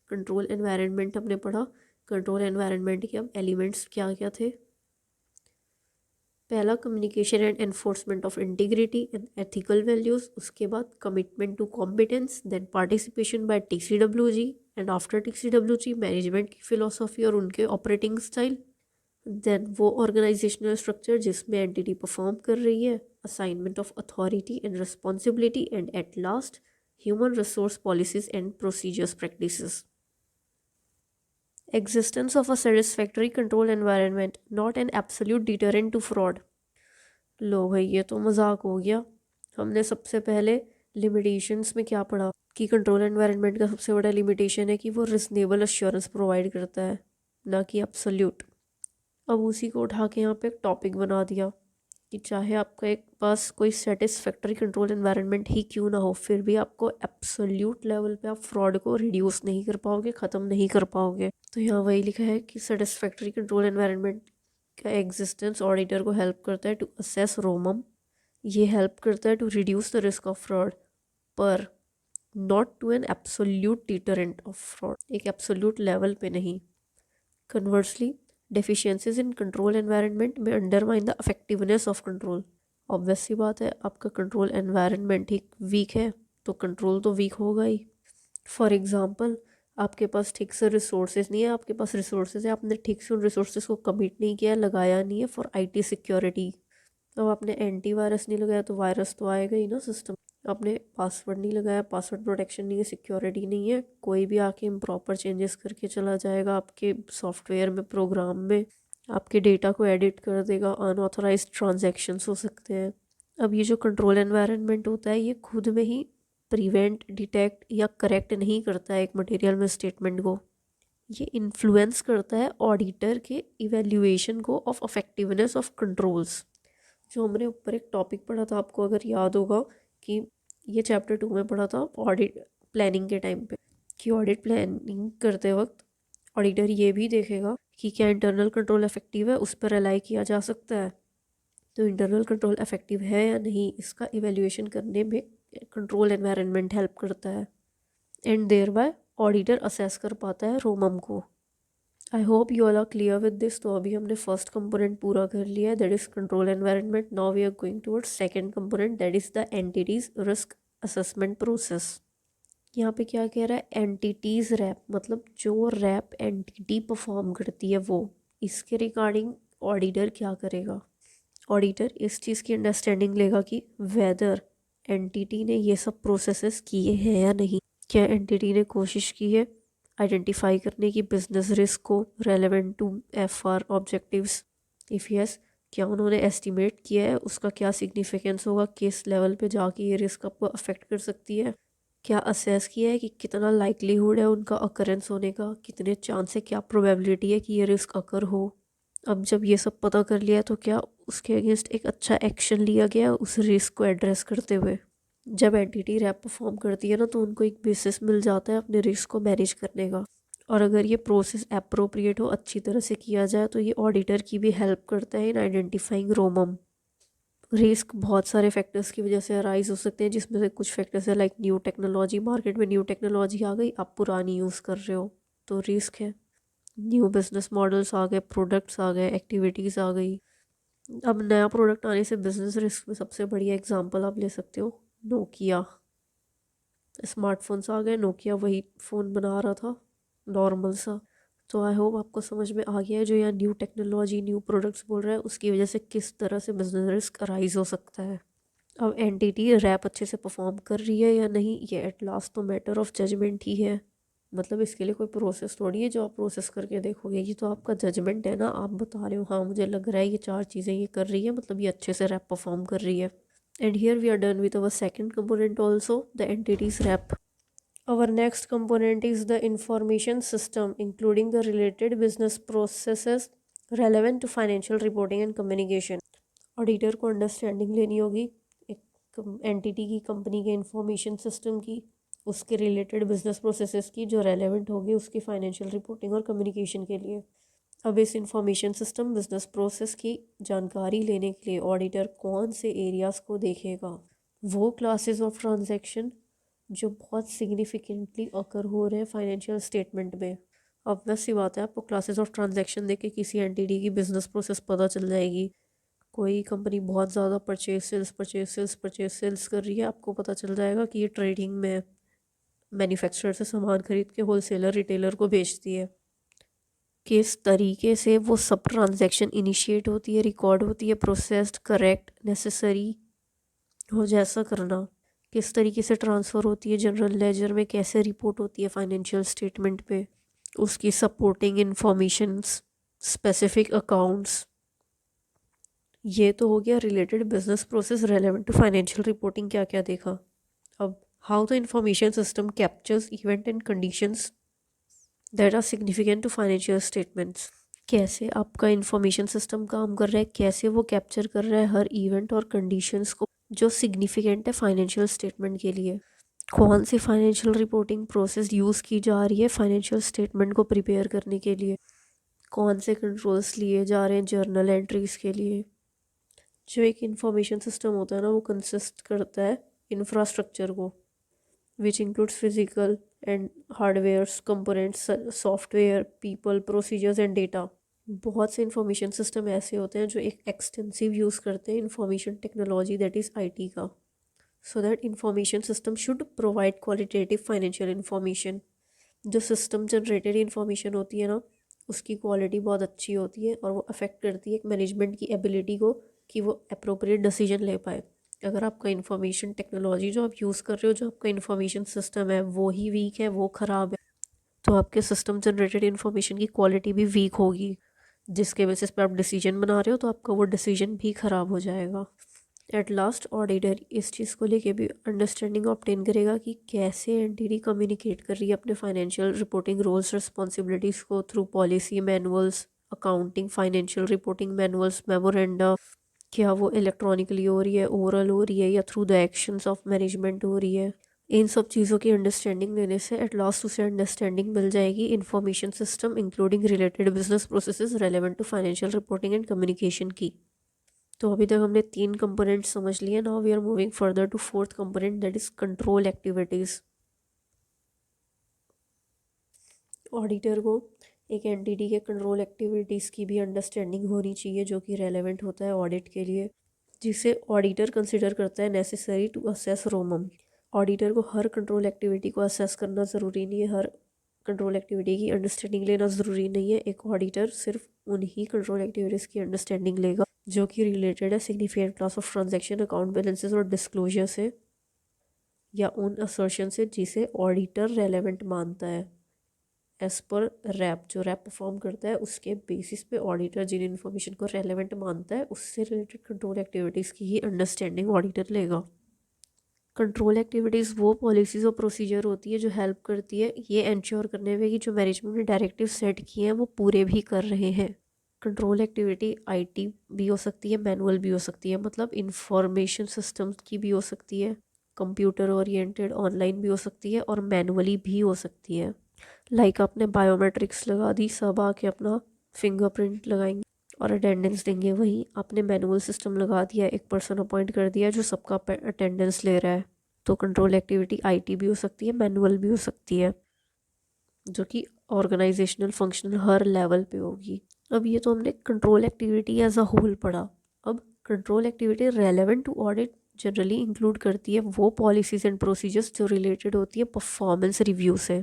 कंट्रोल एनवायरनमेंट हमने पढ़ा. कंट्रोल एनवायरनमेंट के अब एलिमेंट्स क्या क्या थे. पहला communication and enforcement of integrity and ethical values. उसके बाद commitment to competence. Then participation by TCWG and after TCWG management की फिलोसॉफी और उनके ऑपरेटिंग स्टाइल. देन वो ऑर्गेनाइजेशनल स्ट्रक्चर जिसमें एंटिटी परफॉर्म कर रही है. Assignment of authority and responsibility. And at last human resource policies and procedures practices. Existence of a satisfactory control environment, not an absolute deterrent to fraud. लो भाई ये तो मजाक हो गया. हमने सबसे पहले लिमिटेशंस में क्या पढ़ा कि कंट्रोल एनवायरनमेंट का सबसे बड़ा लिमिटेशन है कि वो रिजनेबल अश्योरेंस प्रोवाइड करता है, ना कि एब्सोल्यूट. अब उसी को उठा के यहाँ पे एक टॉपिक बना दिया कि चाहे आपका एक पास कोई सेटिस्फैक्टरी कंट्रोल एनवायरनमेंट ही क्यों ना हो, फिर भी आपको एब्सोल्यूट लेवल पे आप फ्रॉड को रिड्यूस नहीं कर पाओगे, ख़त्म नहीं कर पाओगे. तो यहाँ वही लिखा है कि सेटिस्फैक्टरी कंट्रोल एनवायरनमेंट का एग्जिस्टेंस ऑडिटर को हेल्प करता है टू असेस रोमम. ये हेल्प करता है to reduce the risk of fraud, पर not to an absolute deterrent of fraud. एक एब्सोल्यूट लेवल पे नहीं. Conversely deficiencies in control environment may undermine the effectiveness of control. Obvious सी बात है, आपका कंट्रोल एनवायरनमेंट ही वीक है तो कंट्रोल तो वीक होगा ही. फॉर एग्जांपल, आपके पास ठीक से रिसोर्सेज नहीं है. आपके पास रिसोर्सेज है, आपने ठीक से उन रिसोर्सेज को कमिट नहीं किया, लगाया नहीं है फॉर IT सिक्योरिटी. तो आपने एंटीवायरस नहीं लगाया तो वायरस तो आएगा ही ना सिस्टम. आपने पासवर्ड नहीं लगाया, पासवर्ड प्रोटेक्शन नहीं है, सिक्योरिटी नहीं है, कोई भी आके इम्प्रॉपर चेंजेस करके चला जाएगा आपके सॉफ्टवेयर में, प्रोग्राम में, आपके डेटा को एडिट कर देगा. अनऑथराइज्ड ट्रांजैक्शंस हो सकते हैं. अब ये जो कंट्रोल एनवायरनमेंट होता है ये खुद में ही प्रिवेंट, डिटेक्ट या करेक्ट नहीं करता है एक मटेरियल में स्टेटमेंट को. ये इन्फ्लुएंस करता है ऑडिटर के इवेल्युएशन को ऑफ इफेक्टिवनेस ऑफ कंट्रोल्स. जो हमने ऊपर एक टॉपिक पढ़ा था, आपको अगर याद होगा कि ये चैप्टर 2 में पढ़ा था ऑडिट प्लानिंग के टाइम पे, कि ऑडिट प्लानिंग करते वक्त ऑडिटर ये भी देखेगा कि क्या इंटरनल कंट्रोल इफेक्टिव है, उस पर रिलाई किया जा सकता है. तो इंटरनल कंट्रोल इफेक्टिव है या नहीं, इसका इवेल्युएशन करने में कंट्रोल एनवायरनमेंट हेल्प करता है. And thereby auditor assess कर पाता है रोमम को. I hope you all are clear with this. तो अभी हमने फर्स्ट कंपोनेंट पूरा कर लिया है, that is control environment. Now we are going towards second component, that is the entity's risk assessment process. यहाँ पे क्या कह रहा है, एंटिटीज रैप, मतलब जो रैप एंटिटी परफॉर्म करती है वो. इसके रिगार्डिंग ऑडिटर क्या करेगा, ऑडिटर इस चीज़ की अंडरस्टैंडिंग लेगा कि वेदर एंटिटी ने ये सब प्रोसेसेस किए हैं या नहीं. क्या एंटिटी ने कोशिश की है आइडेंटिफाई करने की बिजनेस रिस्क को relevant to FR objectives. If yes, क्या उन्होंने एस्टिमेट किया है उसका क्या सिग्निफिकेंस होगा, किस लेवल पे जाके ये रिस्क आपको अफेक्ट कर सकती है. क्या असेस किया है कि कितना लाइकलीहुड है उनका अकरेंस होने का, कितने चांस है, क्या प्रोबेबिलिटी है कि ये रिस्क अकर हो. अब जब ये सब पता कर लिया तो क्या उसके अगेंस्ट एक अच्छा एक्शन लिया गया उस रिस्क को एड्रेस करते हुए. जब एंटिटी रैप परफॉर्म करती है ना तो उनको एक बेसिस मिल जाता है अपने रिस्क को मैनेज करने का. और अगर ये प्रोसेस अप्रोप्रिएट हो, अच्छी तरह से किया जाए, तो ये ऑडिटर की भी हेल्प करता है इन आइडेंटिफाइंग रोमम. रिस्क बहुत सारे फैक्टर्स की वजह से अराइज हो सकते हैं, जिसमें से कुछ फैक्टर्स है लाइक न्यू टेक्नोलॉजी. मार्केट में न्यू टेक्नोलॉजी आ गई, आप पुरानी यूज़ कर रहे हो तो रिस्क है. न्यू बिजनेस मॉडल्स आ गए, प्रोडक्ट्स आ गए, एक्टिविटीज़ आ गई. अब नया प्रोडक्ट आने से बिजनेस रिस्क में सबसे बढ़िया एग्जांपल आप ले सकते हो नोकिया. स्मार्टफोन्स आ गए, नोकिया वही फ़ोन बना रहा था नॉर्मल सा. तो आई होप आपको समझ में आ गया है जो यहाँ न्यू टेक्नोलॉजी, न्यू प्रोडक्ट्स बोल रहा है उसकी वजह से किस तरह से बिजनेस रिस्क अराइज हो सकता है. अब एंटिटी रैप अच्छे से परफॉर्म कर रही है या नहीं, ये एट लास्ट तो मैटर ऑफ जजमेंट ही है. मतलब इसके लिए कोई प्रोसेस थोड़ी है जो आप प्रोसेस करके देखोगे, ये तो आपका जजमेंट है ना. आप बता रहे हो हाँ मुझे लग रहा है ये 4 चीज़ें ये कर रही है, मतलब ये अच्छे से रैप परफॉर्म कर रही है. And here we are done with our second component also, the entities wrap. Our next component is the information system, including the related business processes relevant to financial reporting and communication. Auditor को understanding लेनी होगी एक entity की, company के information system की, उसके related business processes की जो रेलेवेंट होगी उसकी फाइनेंशियल रिपोर्टिंग और कम्युनिकेशन के लिए। अब इस इंफॉर्मेशन सिस्टम बिजनेस प्रोसेस की जानकारी लेने के लिए ऑडिटर कौन से एरियाज़ को देखेगा? वो क्लासेस ऑफ ट्रांजैक्शन जो बहुत सिग्निफिकेंटली अकर हो रहे हैं फाइनेंशियल स्टेटमेंट में। अब बस सी बात है, आपको क्लासेस ऑफ ट्रांजैक्शन देख के किसी एंटिटी की बिजनेस प्रोसेस पता चल जाएगी। कोई कंपनी बहुत ज़्यादा परचेज सेल्स कर रही है, आपको पता चल जाएगा कि ये ट्रेडिंग में मैन्युफैक्चरर से सामान खरीद के होलसेलर रिटेलर को बेचती है। किस तरीके से वो सब ट्रांजैक्शन इनिशिएट होती है, रिकॉर्ड होती है, प्रोसेस्ड, करेक्ट, नेसेसरी हो जैसा करना। किस तरीके से ट्रांसफ़र होती है जनरल लेजर में, कैसे रिपोर्ट होती है फाइनेंशियल स्टेटमेंट पे, उसकी सपोर्टिंग इंफॉर्मेशंस, स्पेसिफिक अकाउंट्स। ये तो हो गया related business process relevant to financial reporting, क्या क्या देखा। अब how the information system captures event and conditions that are significant to financial statements. कैसे आपका इंफॉर्मेशन सिस्टम काम कर रहा है, कैसे वो कैप्चर कर रहा है हर इवेंट और कंडीशंस को जो सिग्निफिकेंट है फाइनेंशियल स्टेटमेंट के लिए। कौन सी फाइनेंशियल रिपोर्टिंग प्रोसेस यूज़ की जा रही है फाइनेंशियल स्टेटमेंट को प्रिपेयर करने के लिए। कौन से कंट्रोल्स लिए जा रहे हैं जर्नल एंट्रीज़ के लिए। जो एक इंफॉर्मेशन सिस्टम होता है ना, वो कंसिस्ट करता है इंफ्रास्ट्रक्चर को, which includes physical and hardware components, software, people, procedures and data. बहुत से इंफॉर्मेशन सिस्टम ऐसे होते हैं जो एक एक्सटेंसिव यूज़ करते हैं information technology, that is IT का, so that information system should provide qualitative financial information. जो सिस्टम जनरेटेड इंफॉर्मेशन होती है ना, उसकी क्वालिटी बहुत अच्छी होती है और वो अफेक्ट करती है एक मैनेजमेंट की एबिलिटी को कि वो अप्रोप्रिएट डिसीजन ले पाए। अगर आपका इंफॉर्मेशन टेक्नोलॉजी जो आप यूज़ कर रहे हो, जो आपका इंफॉर्मेशन सिस्टम है वो ही वीक है, वो ख़राब है, तो आपके सिस्टम जनरेटेड इंफॉर्मेशन की क्वालिटी भी वीक होगी, जिसके बेसिस पे आप डिसीजन बना रहे हो तो आपका वो डिसीजन भी ख़राब हो जाएगा। एट लास्ट ऑडिटर इस चीज़ को लेके भी अंडरस्टैंडिंग ऑब्टेन करेगा कि कैसे एंटिटी कम्युनिकेट कर रही है अपने फाइनेंशियल रिपोर्टिंग रोल्स रिस्पॉन्सिबिलिटीज़ को through policy manuals, accounting financial reporting manuals, memoranda. क्या वो इलेक्ट्रॉनिकली हो रही है, ओरल हो रही है, या through the actions of management हो रही है। इन सब चीज़ों की अंडरस्टैंडिंग लेने से एट लास्ट उसे अंडरस्टैंडिंग मिल जाएगी information system including related business processes relevant to financial reporting and communication की। तो अभी तक हमने 3 कंपोनेंट समझ लिए। Now we are moving further to 4th component, that is control activities. Auditor को एक एंटिटी के कंट्रोल एक्टिविटीज़ की भी अंडरस्टैंडिंग होनी चाहिए जो कि रेलेवेंट होता है ऑडिट के लिए, जिसे ऑडिटर कंसिडर करता है नेसेसरी टू असेस रोमम। ऑडिटर को हर कंट्रोल एक्टिविटी को असेस करना ज़रूरी नहीं है, हर कंट्रोल एक्टिविटी की अंडरस्टैंडिंग लेना ज़रूरी नहीं है। एक ऑडिटर सिर्फ उन्हीं कंट्रोल एक्टिविटीज़ की अंडरस्टैंडिंग लेगा जो कि रिलेटेड है significant class of transaction, account balances और डिस्क्लोजर से, या उन असर्शन से जिसे ऑडिटर रेलेवेंट मानता है। एज पर रैप, जो रैप परफॉर्म करता है उसके बेसिस पे ऑडिटर जिन इन्फॉर्मेशन को रेलेवेंट मानता है उससे रिलेटेड कंट्रोल एक्टिविटीज़ की ही अंडरस्टैंडिंग ऑडिटर लेगा। कंट्रोल एक्टिविटीज़ वो पॉलिसीज़ और प्रोसीजर होती है जो हेल्प करती है ये इंश्योर करने में कि जो मैनेजमेंट ने डायरेक्टिव सेट किए हैं वो पूरे भी कर रहे हैं। कंट्रोल एक्टिविटी आईटी भी हो सकती है, मैनुअल भी हो सकती है, मतलब इंफॉर्मेशन सिस्टम्स की भी हो सकती है, कंप्यूटर ओरिएंटेड ऑनलाइन भी हो सकती है और मैनुअली भी हो सकती है। लाइक आपने बायोमेट्रिक्स लगा दी, सब आके अपना फिंगरप्रिंट लगाएंगे और अटेंडेंस देंगे। वहीं आपने मैनुअल सिस्टम लगा दिया, एक पर्सन अपॉइंट कर दिया जो सबका अटेंडेंस ले रहा है। तो कंट्रोल एक्टिविटी आईटी भी हो सकती है, मैनुअल भी हो सकती है, जो कि ऑर्गेनाइजेशनल फंक्शनल हर लेवल पे होगी। अब ये तो हमने control activity as a whole पढ़ा। अब control activity relevant to audit generally include करती है वो पॉलिसीज एंड प्रोसीजर्स जो रिलेटेड होती है परफॉर्मेंस रिव्यू से।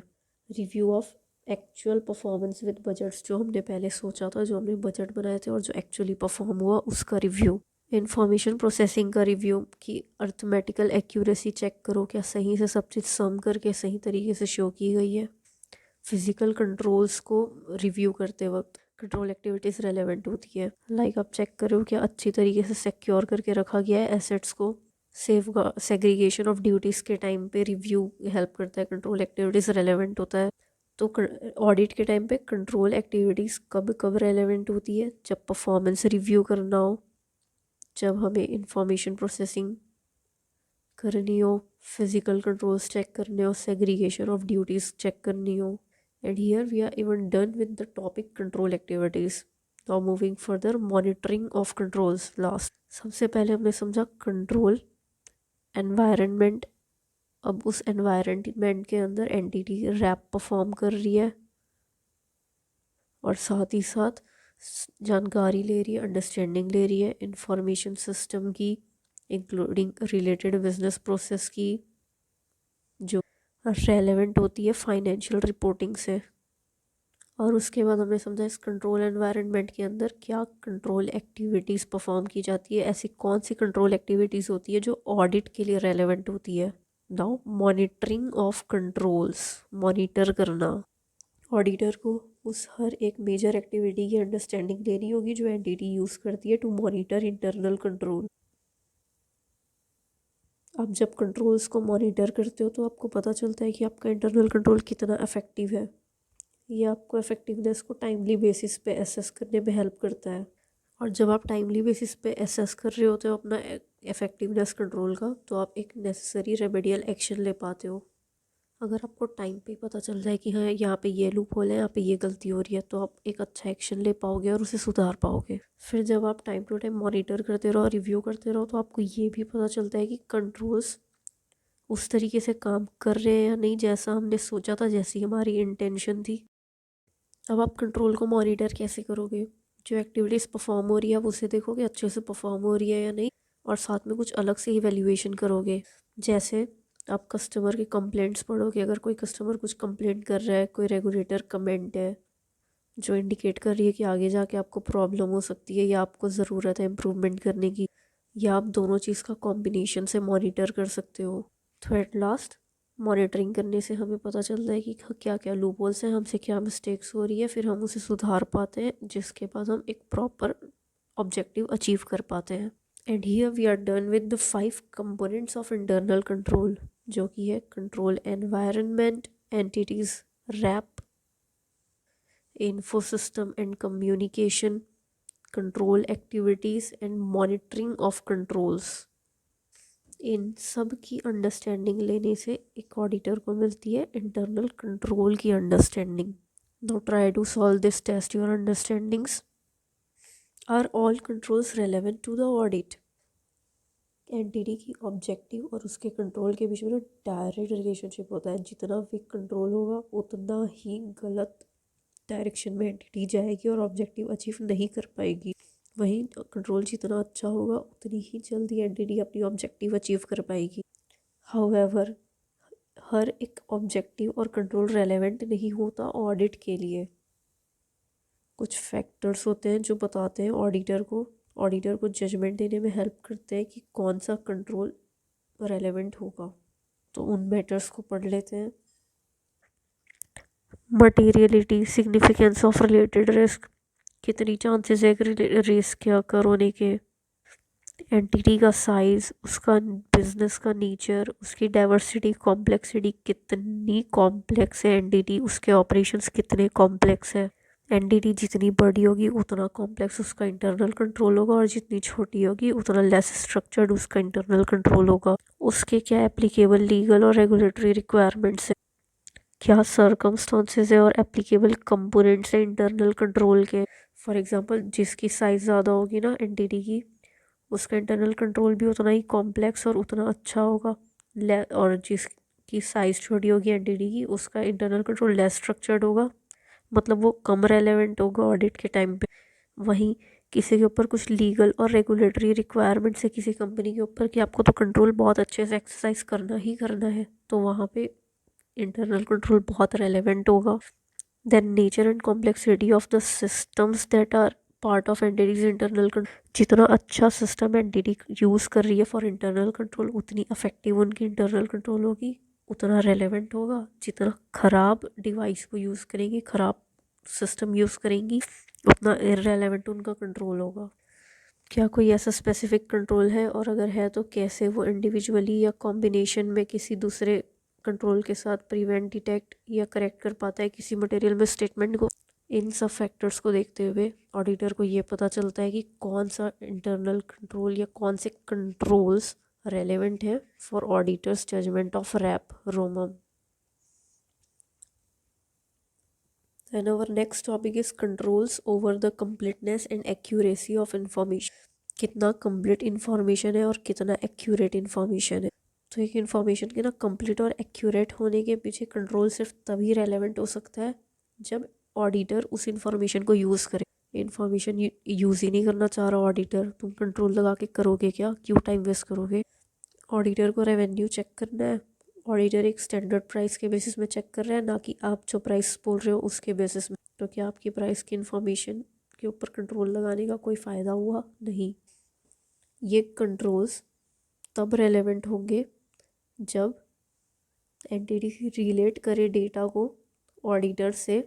Review of actual performance with budgets, जो हमने पहले सोचा था, जो हमने बजट बनाए थे और जो एक्चुअली परफॉर्म हुआ उसका रिव्यू। इंफॉर्मेशन प्रोसेसिंग का रिव्यू कि अर्थमेटिकल एक्यूरेसी चेक करो, क्या सही से सब चीज़ सम करके सही तरीके से शो की गई है। फिजिकल कंट्रोल्स को रिव्यू करते वक्त कंट्रोल एक्टिविटीज़ रेलेवेंट होती है, लाइक आप चेक करो क्या अच्छी तरीके से सिक्योर करके रखा गया है एसेट्स को। सेफ सेग्रीगेशन ऑफ ड्यूटीज़ के टाइम पे रिव्यू हेल्प करता है, कंट्रोल एक्टिविटीज़ रेलेवेंट होता है। तो ऑडिट के टाइम पे कंट्रोल एक्टिविटीज़ कब कब रेलेवेंट होती है? जब परफॉर्मेंस रिव्यू करना हो, जब हमें इंफॉर्मेशन प्रोसेसिंग करनी हो, फिजिकल कंट्रोल्स चेक करने हो, सेग्रीगेशन ऑफ ड्यूटीज चेक करनी हो. And here we are even done with the topic control activities. Now moving further, monitoring of controls last. सबसे पहले हमने समझा कंट्रोल एनवायरनमेंट. अब उस एनवायरनमेंट के अंदर एंटिटी रैप परफॉर्म कर रही है और साथ ही साथ जानकारी ले रही है, अंडरस्टैंडिंग ले रही है इंफॉर्मेशन सिस्टम की, इंक्लूडिंग रिलेटेड बिजनेस प्रोसेस की, जो रेलेवेंट होती है फाइनेंशियल रिपोर्टिंग से. और उसके बाद हमने समझा इस कंट्रोल एनवायरनमेंट के अंदर क्या कंट्रोल एक्टिविटीज़ परफॉर्म की जाती है, ऐसी कौन सी कंट्रोल एक्टिविटीज़ होती है जो ऑडिट के लिए रेलेवेंट होती है. Now monitoring of controls, monitor करना. ऑडिटर को उस हर एक मेजर एक्टिविटी की अंडरस्टैंडिंग लेनी होगी जो एंटिटी यूज़ करती है टू मॉनिटर इंटरनल कंट्रोल. आप जब कंट्रोल्स को मॉनिटर करते हो तो आपको पता चलता है कि आपका इंटरनल कंट्रोल कितना इफेक्टिव है. ये आपको इफेक्टिवनेस को टाइमली बेसिस पे एसेस करने में हेल्प करता है. और जब आप टाइमली बेसिस पे एसेस कर रहे होते हो अपना इफेक्टिवनेस कंट्रोल का, तो आप एक नेसेसरी रेमेडियल एक्शन ले पाते हो. अगर आपको टाइम पे पता चल जाए कि हाँ यहाँ पे ये लूप होल है, यहाँ पे ये गलती हो रही है, तो आप एक अच्छा एक्शन ले पाओगे और उसे सुधार पाओगे. फिर जब आप टाइम टू टाइम मॉनिटर करते रहो, रिव्यू करते रहो, तो आपको ये भी पता चलता है कि कंट्रोल्स उस तरीके से काम कर रहे हैं या नहीं जैसा हमने सोचा था, जैसी हमारी इंटेंशन थी. अब आप कंट्रोल को मॉनिटर कैसे करोगे? जो एक्टिविटीज़ परफॉर्म हो रही है आप उसे देखोगे अच्छे से परफॉर्म हो रही है या नहीं, और साथ में कुछ अलग से इवैल्यूएशन करोगे. जैसे आप कस्टमर के कंप्लेंट्स पढ़ोगे. अगर कोई कस्टमर कुछ कंप्लेंट कर रहा है, कोई रेगुलेटर कमेंट है जो इंडिकेट कर रही है कि आगे जाके आपको प्रॉब्लम हो सकती है या आपको ज़रूरत है इम्प्रूवमेंट करने की, या आप दोनों चीज़ का कॉम्बिनेशन से मॉनिटर कर सकते हो. तो एट लास्ट मॉनिटरिंग करने से हमें पता चलता है कि क्या क्या लूप होल्स हैं, हमसे क्या मिस्टेक्स हो रही है, फिर हम उसे सुधार पाते हैं, जिसके बाद हम एक प्रॉपर ऑब्जेक्टिव अचीव कर पाते हैं. And here we are done with the 5 components of internal control, जो कि है control environment, entity's, RAP, info system and communication, control activities and monitoring of controls. इन सब की अंडरस्टैंडिंग लेने से एक ऑडिटर को मिलती है इंटरनल कंट्रोल की understanding. Now try to solve this, test your understandings. Are all controls relevant to the audit? Entity की ऑब्जेक्टिव और उसके कंट्रोल के बीच में डायरेक्ट रिलेशनशिप होता है. जितना वीक कंट्रोल होगा उतना ही गलत डायरेक्शन में एंटिटी जाएगी और ऑब्जेक्टिव अचीव नहीं कर पाएगी. वहीं कंट्रोल जितना अच्छा होगा उतनी ही जल्दी एंटिटी अपनी ऑब्जेक्टिव अचीव कर पाएगी. हाउएवर हर एक ऑब्जेक्टिव और कंट्रोल रेलेवेंट नहीं होता ऑडिट के लिए. कुछ फैक्टर्स होते हैं जो बताते हैं ऑडिटर को जजमेंट देने में हेल्प करते हैं कि कौन सा कंट्रोल रेलेवेंट होगा. तो उन मैटर्स को पढ़ लेते हैं. Materiality, significance of related risk, कितनी चांसेस है रिस्क क्या कर होने के. एंटिटी का साइज, उसका बिजनेस का नेचर, उसकी डाइवर्सिटी, कॉम्प्लेक्सिटी, कितनी कॉम्प्लेक्स है एंटिटी, उसके ऑपरेशंस कितने कॉम्प्लेक्स है. एंटिटी जितनी बड़ी होगी उतना कॉम्प्लेक्स उसका इंटरनल कंट्रोल होगा, और जितनी छोटी होगी उतना लेस स्ट्रक्चर्ड उसका इंटरनल कंट्रोल होगा. उसके क्या एप्लीकेबल लीगल और रेगुलेटरी रिक्वायरमेंट्स है, क्या सर्कमस्टांसेस है और एप्लीकेबल कंपोनेंट्स है इंटरनल कंट्रोल के. फॉर एग्जांपल जिसकी साइज़ ज़्यादा होगी ना एंटिटी की, उसका इंटरनल कंट्रोल भी उतना ही कॉम्प्लेक्स और उतना अच्छा होगा. और जिसकी साइज़ छोटी होगी एंटिटी की, उसका इंटरनल कंट्रोल लेस स्ट्रक्चर्ड होगा, मतलब वो कम रेलेवेंट होगा ऑडिट के टाइम पे. वहीं किसी के ऊपर कुछ लीगल और रेगुलेटरी रिक्वायरमेंट्स है किसी कंपनी के ऊपर कि आपको तो कंट्रोल बहुत अच्छे से एक्सरसाइज करना ही करना है, तो वहाँ पे इंटरनल कंट्रोल बहुत रेलेवेंट होगा. Then nature and complexity of the systems that are part of entity's internal control. जितना अच्छा सिस्टम एंटिटी यूज़ कर रही है फॉर इंटरनल कंट्रोल, उतनी अफेक्टिव उनकी इंटरनल कंट्रोल होगी, उतना रेलेवेंट होगा. जितना ख़राब डिवाइस को यूज़ करेंगी, ख़राब सिस्टम यूज़ करेंगी, उतना इररेलेवेंट उनका कंट्रोल होगा. क्या कोई ऐसा स्पेसिफिक कंट्रोल है, और अगर है तो कैसे वो इंडिविजुअली या कॉम्बिनेशन में किसी दूसरे कंट्रोल के साथ प्रिवेंट, डिटेक्ट या करेक्ट कर पाता है किसी मटेरियल में स्टेटमेंट को. इन सब फैक्टर्स को देखते हुए ऑडिटर को ये पता चलता है कि कौन सा इंटरनल कंट्रोल या कौन से कंट्रोल्स रेलेवेंट है फॉर ऑडिटर्स जजमेंट ऑफ रैप रोमम. And our next topic is controls over the completeness and accuracy of information. कितना कंप्लीट इन्फॉर्मेशन है और कितना एक्यूरेट इन्फॉर्मेशन है. तो एक इन्फॉर्मेशन के ना कंप्लीट और एक्यूरेट होने के पीछे कंट्रोल सिर्फ तभी रेलेवेंट हो सकता है जब ऑडिटर उस इन्फॉर्मेशन को यूज़ करे. इन्फॉर्मेशन यूज़ ही नहीं करना चाह रहा ऑडिटर, तुम कंट्रोल लगा के करोगे क्या? क्यों टाइम वेस्ट करोगे? ऑडिटर को रेवेन्यू चेक करना है. ऑडिटर एक स्टैंडर्ड प्राइस के बेसिस में चेक कर रहा है, ना कि आप जो प्राइस बोल रहे हो उसके बेसिस में. तो क्या आपकी प्राइस की इन्फॉर्मेशन के ऊपर कंट्रोल लगाने का कोई फ़ायदा हुआ? नहीं. ये कंट्रोल्स तब रेलेवेंट होंगे जब एंटिटी रिलेट करे डेटा को ऑडिटर से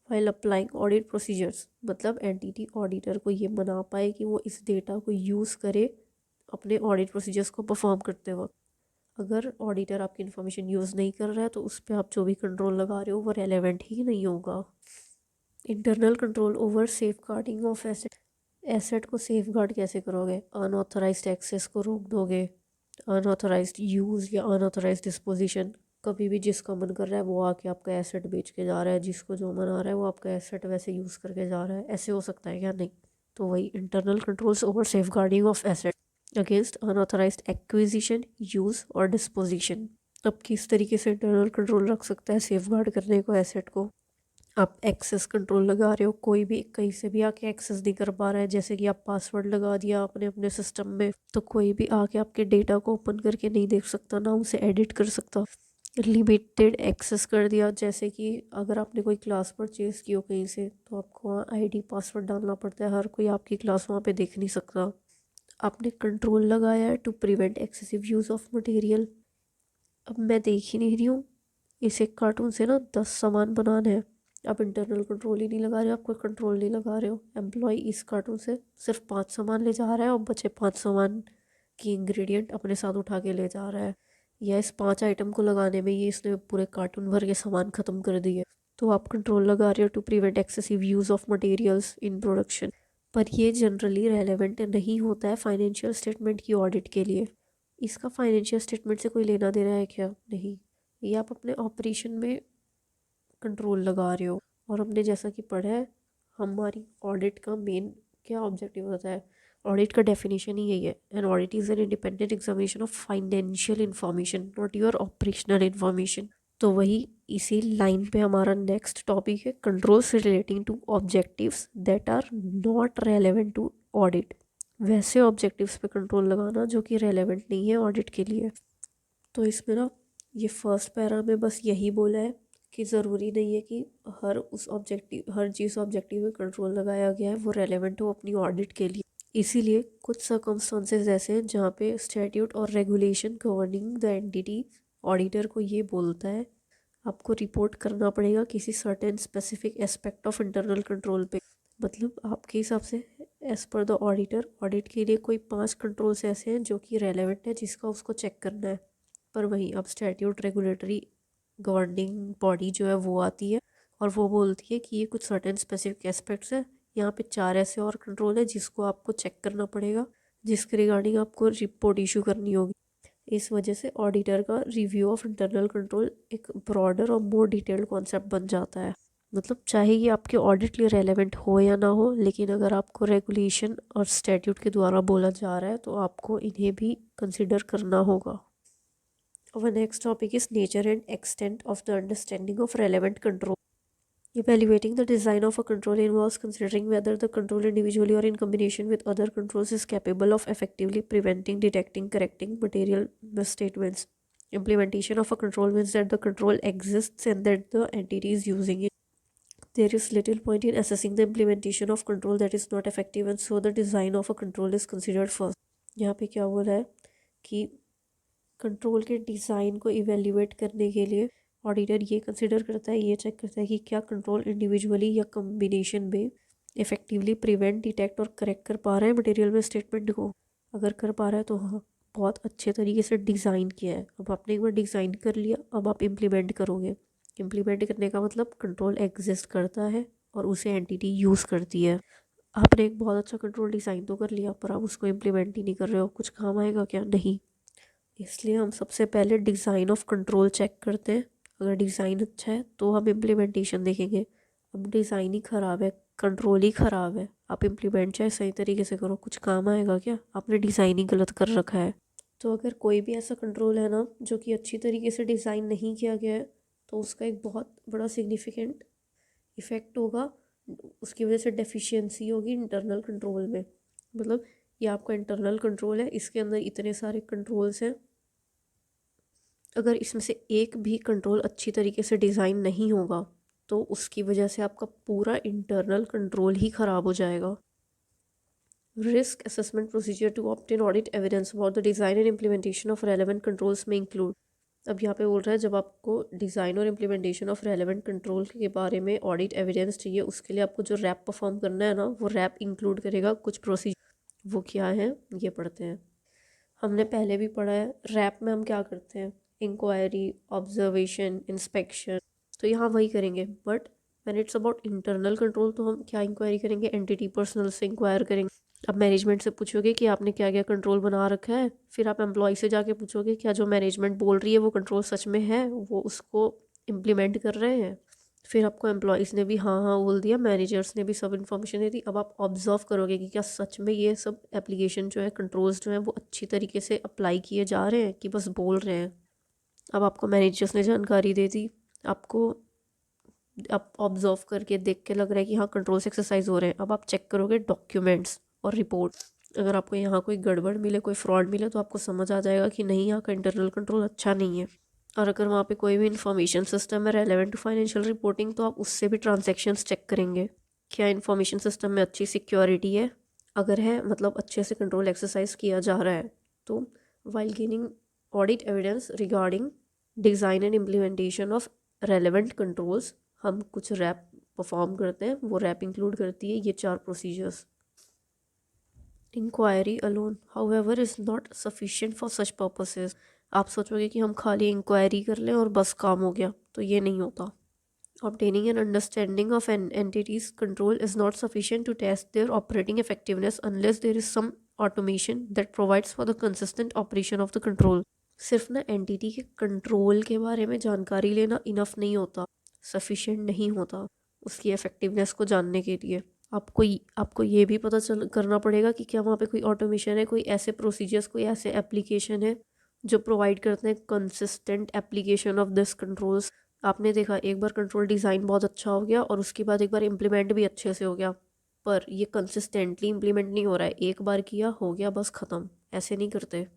वाइल अप्लाइंग ऑडिट प्रोसीजर्स. मतलब एंटिटी ऑडिटर को ये मना पाए कि वो इस डेटा को यूज़ करे अपने ऑडिट प्रोसीजर्स को परफॉर्म करते वक्त. अगर ऑडिटर आपकी इन्फॉर्मेशन यूज़ नहीं कर रहा है तो उस पर आप जो भी कंट्रोल लगा रहे हो वो रेलेवेंट ही नहीं होगा. Internal control over safeguarding of asset. Asset को सेफ गार्ड कैसे करोगे? अनऑथराइज्ड एक्सेस को रोक दोगे, अनऑथराइज्ड यूज़ या अनऑथराइज्ड डिस्पोजिशन. कभी भी जिसका मन कर रहा है वो आके आपका एसेट बेच के जा रहा है, जिसको जो मन आ रहा है वो आपका एसेट वैसे यूज़ करके जा रहा है. ऐसे हो सकता है क्या? नहीं. तो वही internal controls over safeguarding of asset against unauthorised acquisition, use और डिस्पोजिशन. अब किस तरीके से इंटरनल कंट्रोल रख सकता है सेफ गार्ड करने को एसेट को? आप एक्सेस कंट्रोल लगा रहे हो, कोई भी कहीं से भी आके एक्सेस नहीं कर पा रहा है. जैसे कि आप पासवर्ड लगा दिया आपने अपने सिस्टम में, तो कोई भी आके आपके डेटा को ओपन करके नहीं देख सकता, ना उसे एडिट कर सकता. लिमिटेड एक्सेस कर दिया, जैसे कि अगर आपने कोई क्लास परचेज की हो कहीं से तो आपको वहाँ आईडी पासवर्ड डालना पड़ता है, हर कोई आपकी क्लास वहाँ पे देख नहीं सकता. आपने कंट्रोल लगाया है to prevent excessive use of material. अब मैं देख ही नहीं रही हूँ, इस एक कार्टून से ना 10 सामान बनाने हैं. आप इंटरनल कंट्रोल ही नहीं लगा रहे हो, आप कोई कंट्रोल नहीं लगा रहे हो. एम्प्लॉय इस कार्टून से सिर्फ 5 सामान ले जा रहा है और बचे 5 सामान की इंग्रेडिएंट अपने साथ उठा के ले जा रहा है. या इस 5 आइटम को लगाने में ये इसने पूरे कार्टून भर के सामान ख़त्म कर दिए. तो आप कंट्रोल लगा रहे हो to prevent excessive use of materials in production. पर ये जनरली रेलेवेंट नहीं होता है फाइनेंशियल स्टेटमेंट की ऑडिट के लिए. इसका फाइनेंशियल स्टेटमेंट से कोई लेना देना है क्या? नहीं. ये आप अपने ऑपरेशन में कंट्रोल लगा रहे हो. और हमने जैसा कि पढ़ा है, हमारी ऑडिट का मेन क्या ऑब्जेक्टिव होता है? ऑडिट का डेफिनेशन ही यही है, an audit is an independent examination of financial information, not your operational information. तो वही इसी लाइन पे हमारा नेक्स्ट टॉपिक है controls relating to objectives that are not relevant to audit. वैसे ऑब्जेक्टिव्स पे कंट्रोल लगाना जो कि रेलेवेंट नहीं है ऑडिट के लिए. तो इसमें ना ये फर्स्ट पैरा में बस यही बोला है कि ज़रूरी नहीं है कि हर चीज़ ऑब्जेक्टिव में कंट्रोल लगाया गया है वो रेलेवेंट हो अपनी ऑडिट के लिए. इसीलिए कुछ सर्कमस्टांसेस ऐसे हैं जहाँ पे स्टैट्यूट और regulation governing the entity auditor को ये बोलता है आपको रिपोर्ट करना पड़ेगा किसी certain specific aspect of internal control पे. मतलब आपके हिसाब से as per the auditor audit के लिए कोई 5 कंट्रोल्स ऐसे हैं जो कि रेलेवेंट है जिसका उसको चेक करना है. पर वहीं अब स्टैट्यूट रेगुलेटरी गवर्निंग बॉडी जो है वो आती है और वो बोलती है कि ये कुछ सर्टेन स्पेसिफिक एस्पेक्ट्स है. यहाँ पे 4 ऐसे और कंट्रोल है जिसको आपको चेक करना पड़ेगा, जिसके रिगार्डिंग आपको रिपोर्ट इशू करनी होगी. इस वजह से ऑडिटर का रिव्यू ऑफ इंटरनल कंट्रोल एक ब्रॉडर और मोर डिटेल्ड कॉन्सेप्ट बन जाता है. मतलब चाहे ये आपके ऑडिट लिए रेलेवेंट हो या ना हो, लेकिन अगर आपको रेगुलेशन और स्टैट्यूट के द्वारा बोला जा रहा है तो आपको इन्हें भी कंसिडर करना होगा. Our next topic is nature and extent of the understanding of relevant control. Evaluating the design of a control involves considering whether the control individually or in combination with other controls is capable of effectively preventing, detecting, correcting material misstatements. Implementation of a control means that the control exists and that the entity is using it. There is little point in assessing the implementation of control that is not effective, and so the design of a control is considered first. यहाँ पे क्या बोला है कि control के design को evaluate करने के लिए ऑडिटर ये कंसिडर करता है, ये चेक करता है कि क्या कंट्रोल इंडिविजुअली या कम्बिनेशन में इफ़ेक्टिवली प्रिवेंट, डिटेक्ट और करेक्ट कर पा रहा है मटेरियल में स्टेटमेंट को. अगर कर पा रहा है तो हाँ, बहुत अच्छे तरीके से डिज़ाइन किया है. अब आपने एक बार डिज़ाइन कर लिया, अब आप इम्प्लीमेंट करोगे. इम्प्लीमेंट करने का मतलब कंट्रोल एग्जिस्ट करता है और उसे एंटिटी यूज़ करती है. आपने एक बहुत अच्छा कंट्रोल डिज़ाइन तो कर लिया पर आप उसको इम्प्लीमेंट ही नहीं कर रहे हो, कुछ काम आएगा क्या? नहीं। इसलिए हम सबसे पहले डिज़ाइन ऑफ कंट्रोल चेक करते हैं। अगर डिज़ाइन अच्छा है तो हम इम्प्लीमेंटेशन देखेंगे। अब डिज़ाइन ही ख़राब है, कंट्रोल ही ख़राब है, आप इम्प्लीमेंट चाहे सही तरीके से करो, कुछ काम आएगा क्या? आपने डिज़ाइन ही गलत कर रखा है। तो अगर कोई भी ऐसा कंट्रोल है ना जो कि अच्छी तरीके से डिज़ाइन नहीं किया गया है तो उसका एक बहुत बड़ा सिग्निफिकेंट इफ़ेक्ट होगा। उसकी वजह से डेफिशिएंसी होगी इंटरनल कंट्रोल में। मतलब ये आपका इंटरनल कंट्रोल है, इसके अंदर इतने सारे कंट्रोल्स हैं, अगर इसमें से एक भी कंट्रोल अच्छी तरीके से डिज़ाइन नहीं होगा तो उसकी वजह से आपका पूरा इंटरनल कंट्रोल ही ख़राब हो जाएगा। Risk assessment procedure to obtain audit evidence about the design and implementation of relevant controls में इंक्लूड। अब यहाँ पे बोल रहा है जब आपको डिज़ाइन और इम्प्लीमेंटेशन ऑफ रेलेवेंट कंट्रोल के बारे में ऑडिट एविडेंस चाहिए, उसके लिए आपको जो रैप परफॉर्म करना है ना, वो रैप इंक्लूड करेगा कुछ प्रोसीजर। वो क्या है ये पढ़ते हैं। हमने पहले भी पढ़ा है, रैप में हम क्या करते हैं? Inquiry, observation, inspection. तो यहाँ वही करेंगे, but when it's about internal control तो हम क्या इंक्वायरी करेंगे? एंटिटी पर्सनल से इंक्वायर करेंगे। अब मैनेजमेंट से पूछोगे कि आपने क्या क्या कंट्रोल बना रखा है, फिर आप एम्प्लॉय से जाके पूछोगे क्या जो मैनेजमेंट बोल रही है वो कंट्रोल सच में है, वो उसको इम्प्लीमेंट कर रहे हैं। फिर आपको एम्प्लॉयज़ ने भी हाँ हाँ बोल दिया, मैनेजर्स ने भी सब इन्फॉर्मेशन दे दी। अब आप ऑब्जर्व करोगे कि क्या सच में ये सब एप्लीकेशन जो है, कंट्रोल्स जो हैं वो अच्छी तरीके से अप्लाई किए जा रहे हैं कि बस बोल रहे हैं। अब आपको मैनेजर्स ने जानकारी दे दी, आपको आप ऑब्जर्व करके देख के लग रहा है कि हाँ कंट्रोल्स एक्सरसाइज हो रहे हैं। अब आप चेक करोगे डॉक्यूमेंट्स और रिपोर्ट, अगर आपको यहाँ कोई गड़बड़ मिले, कोई फ्रॉड मिले तो आपको समझ आ जाएगा कि नहीं यहाँ का इंटरनल कंट्रोल अच्छा नहीं है। और अगर वहाँ पे कोई भी इंफॉर्मेशन सिस्टम है रेलेवेंट टू फाइनेंशियल रिपोर्टिंग तो आप उससे भी ट्रांजैक्शंस चेक करेंगे, क्या इंफॉर्मेशन सिस्टम में अच्छी सिक्योरिटी है। अगर है मतलब अच्छे से कंट्रोल एक्सरसाइज किया जा रहा है। तो while gaining audit evidence regarding design and implementation of relevant controls हम कुछ रैप परफॉर्म करते हैं। वो रैप इंक्लूड करती है ये 4 procedures. Inquiry alone however is not sufficient for such purposes. आप सोचोगे कि हम खाली इंक्वायरी कर लें और बस काम हो गया, तो ये नहीं होता। Obtaining an understanding of an entity's control is not sufficient to test their operating effectiveness unless there is some automation that provides for the consistent operation of the control. सिर्फ ना एंटिटी के कंट्रोल के बारे में जानकारी लेना enough नहीं होता, सफिशिएंट नहीं होता उसकी इफेक्टिवनेस को जानने के लिए। आपको ये भी पता चल करना पड़ेगा कि क्या वहाँ पे कोई ऑटोमेशन है, कोई ऐसे प्रोसीजर्स, कोई ऐसे एप्लीकेशन है जो प्रोवाइड करते हैं consistent application of this controls. आपने देखा एक बार कंट्रोल डिज़ाइन बहुत अच्छा हो गया और उसके बाद एक बार इम्प्लीमेंट भी अच्छे से हो गया, पर ये कंसिस्टेंटली इम्प्लीमेंट नहीं हो रहा है। एक बार किया हो गया बस ख़त्म, ऐसे नहीं करते।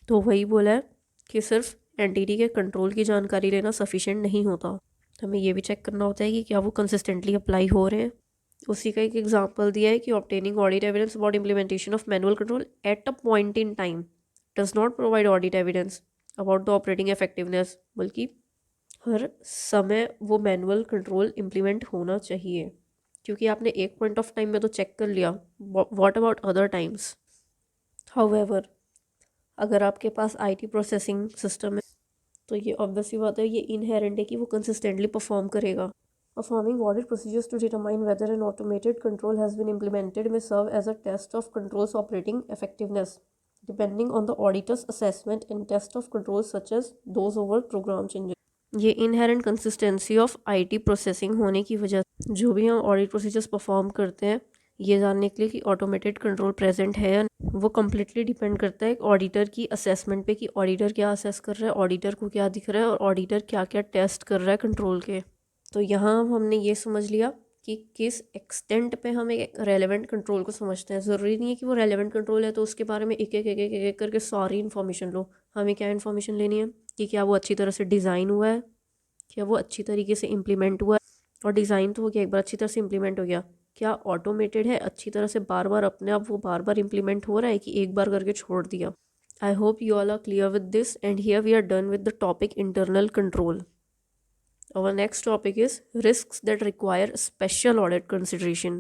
तो वही बोला है कि सिर्फ एंटिटी के कंट्रोल की जानकारी लेना सफिशिएंट नहीं होता, हमें ये भी चेक करना होता है कि क्या वो कंसिस्टेंटली अप्लाई हो रहे हैं। उसी का एक एग्जांपल दिया है कि obtaining audit evidence about implementation of manual control at a point in time does not provide audit evidence about the operating effectiveness. बल्कि हर समय वो मैनुअल कंट्रोल इम्प्लीमेंट होना चाहिए, क्योंकि आपने एक पॉइंट ऑफ टाइम में तो चेक कर लिया, what about other times. However अगर आपके पास आईटी प्रोसेसिंग सिस्टम है तो ये ऑब्वियसली बात है, ये इनहेरेंट है कि वो कंसिस्टेंटली परफॉर्म करेगा। Performing audit procedures to determine whether an automated control has been implemented may serve as a test of controls operating effectiveness, depending on the auditor's assessment and test of controls such as those over program changes. ये inherent consistency of IT processing होने की वजह से जो भी हम audit procedures perform करते हैं ये जानने के लिए कि ऑटोमेटेड कंट्रोल प्रेजेंट है या वो कम्प्लीटली डिपेंड करता है ऑडिटर की असेसमेंट पे कि ऑडिटर क्या असेस कर रहा है, ऑडिटर को क्या दिख रहा है और ऑडिटर क्या क्या टेस्ट कर रहा है कंट्रोल के। तो यहाँ हमने ये समझ लिया कि किस एक्सटेंट पे हम एक रेलेवेंट कंट्रोल को समझते हैं। ज़रूरी नहीं है कि वो रेलेवेंट कंट्रोल है तो उसके बारे में एक करके सारी इन्फॉर्मेशन लो। हमें क्या इन्फॉर्मेशन लेनी है कि क्या वो अच्छी तरह से डिज़ाइन हुआ है, क्या वो अच्छी तरीके से इम्प्लीमेंट हुआ है, और डिज़ाइन तो हो गया, एक बार अच्छी तरह से इम्प्लीमेंट हो गया, क्या ऑटोमेटेड है अच्छी तरह से, बार बार अपने आप वो बार बार इम्प्लीमेंट हो रहा है कि एक बार करके छोड़ दिया। I hope you all are clear with this and here we are done with the topic internal control. Our next topic is risks that require special audit consideration.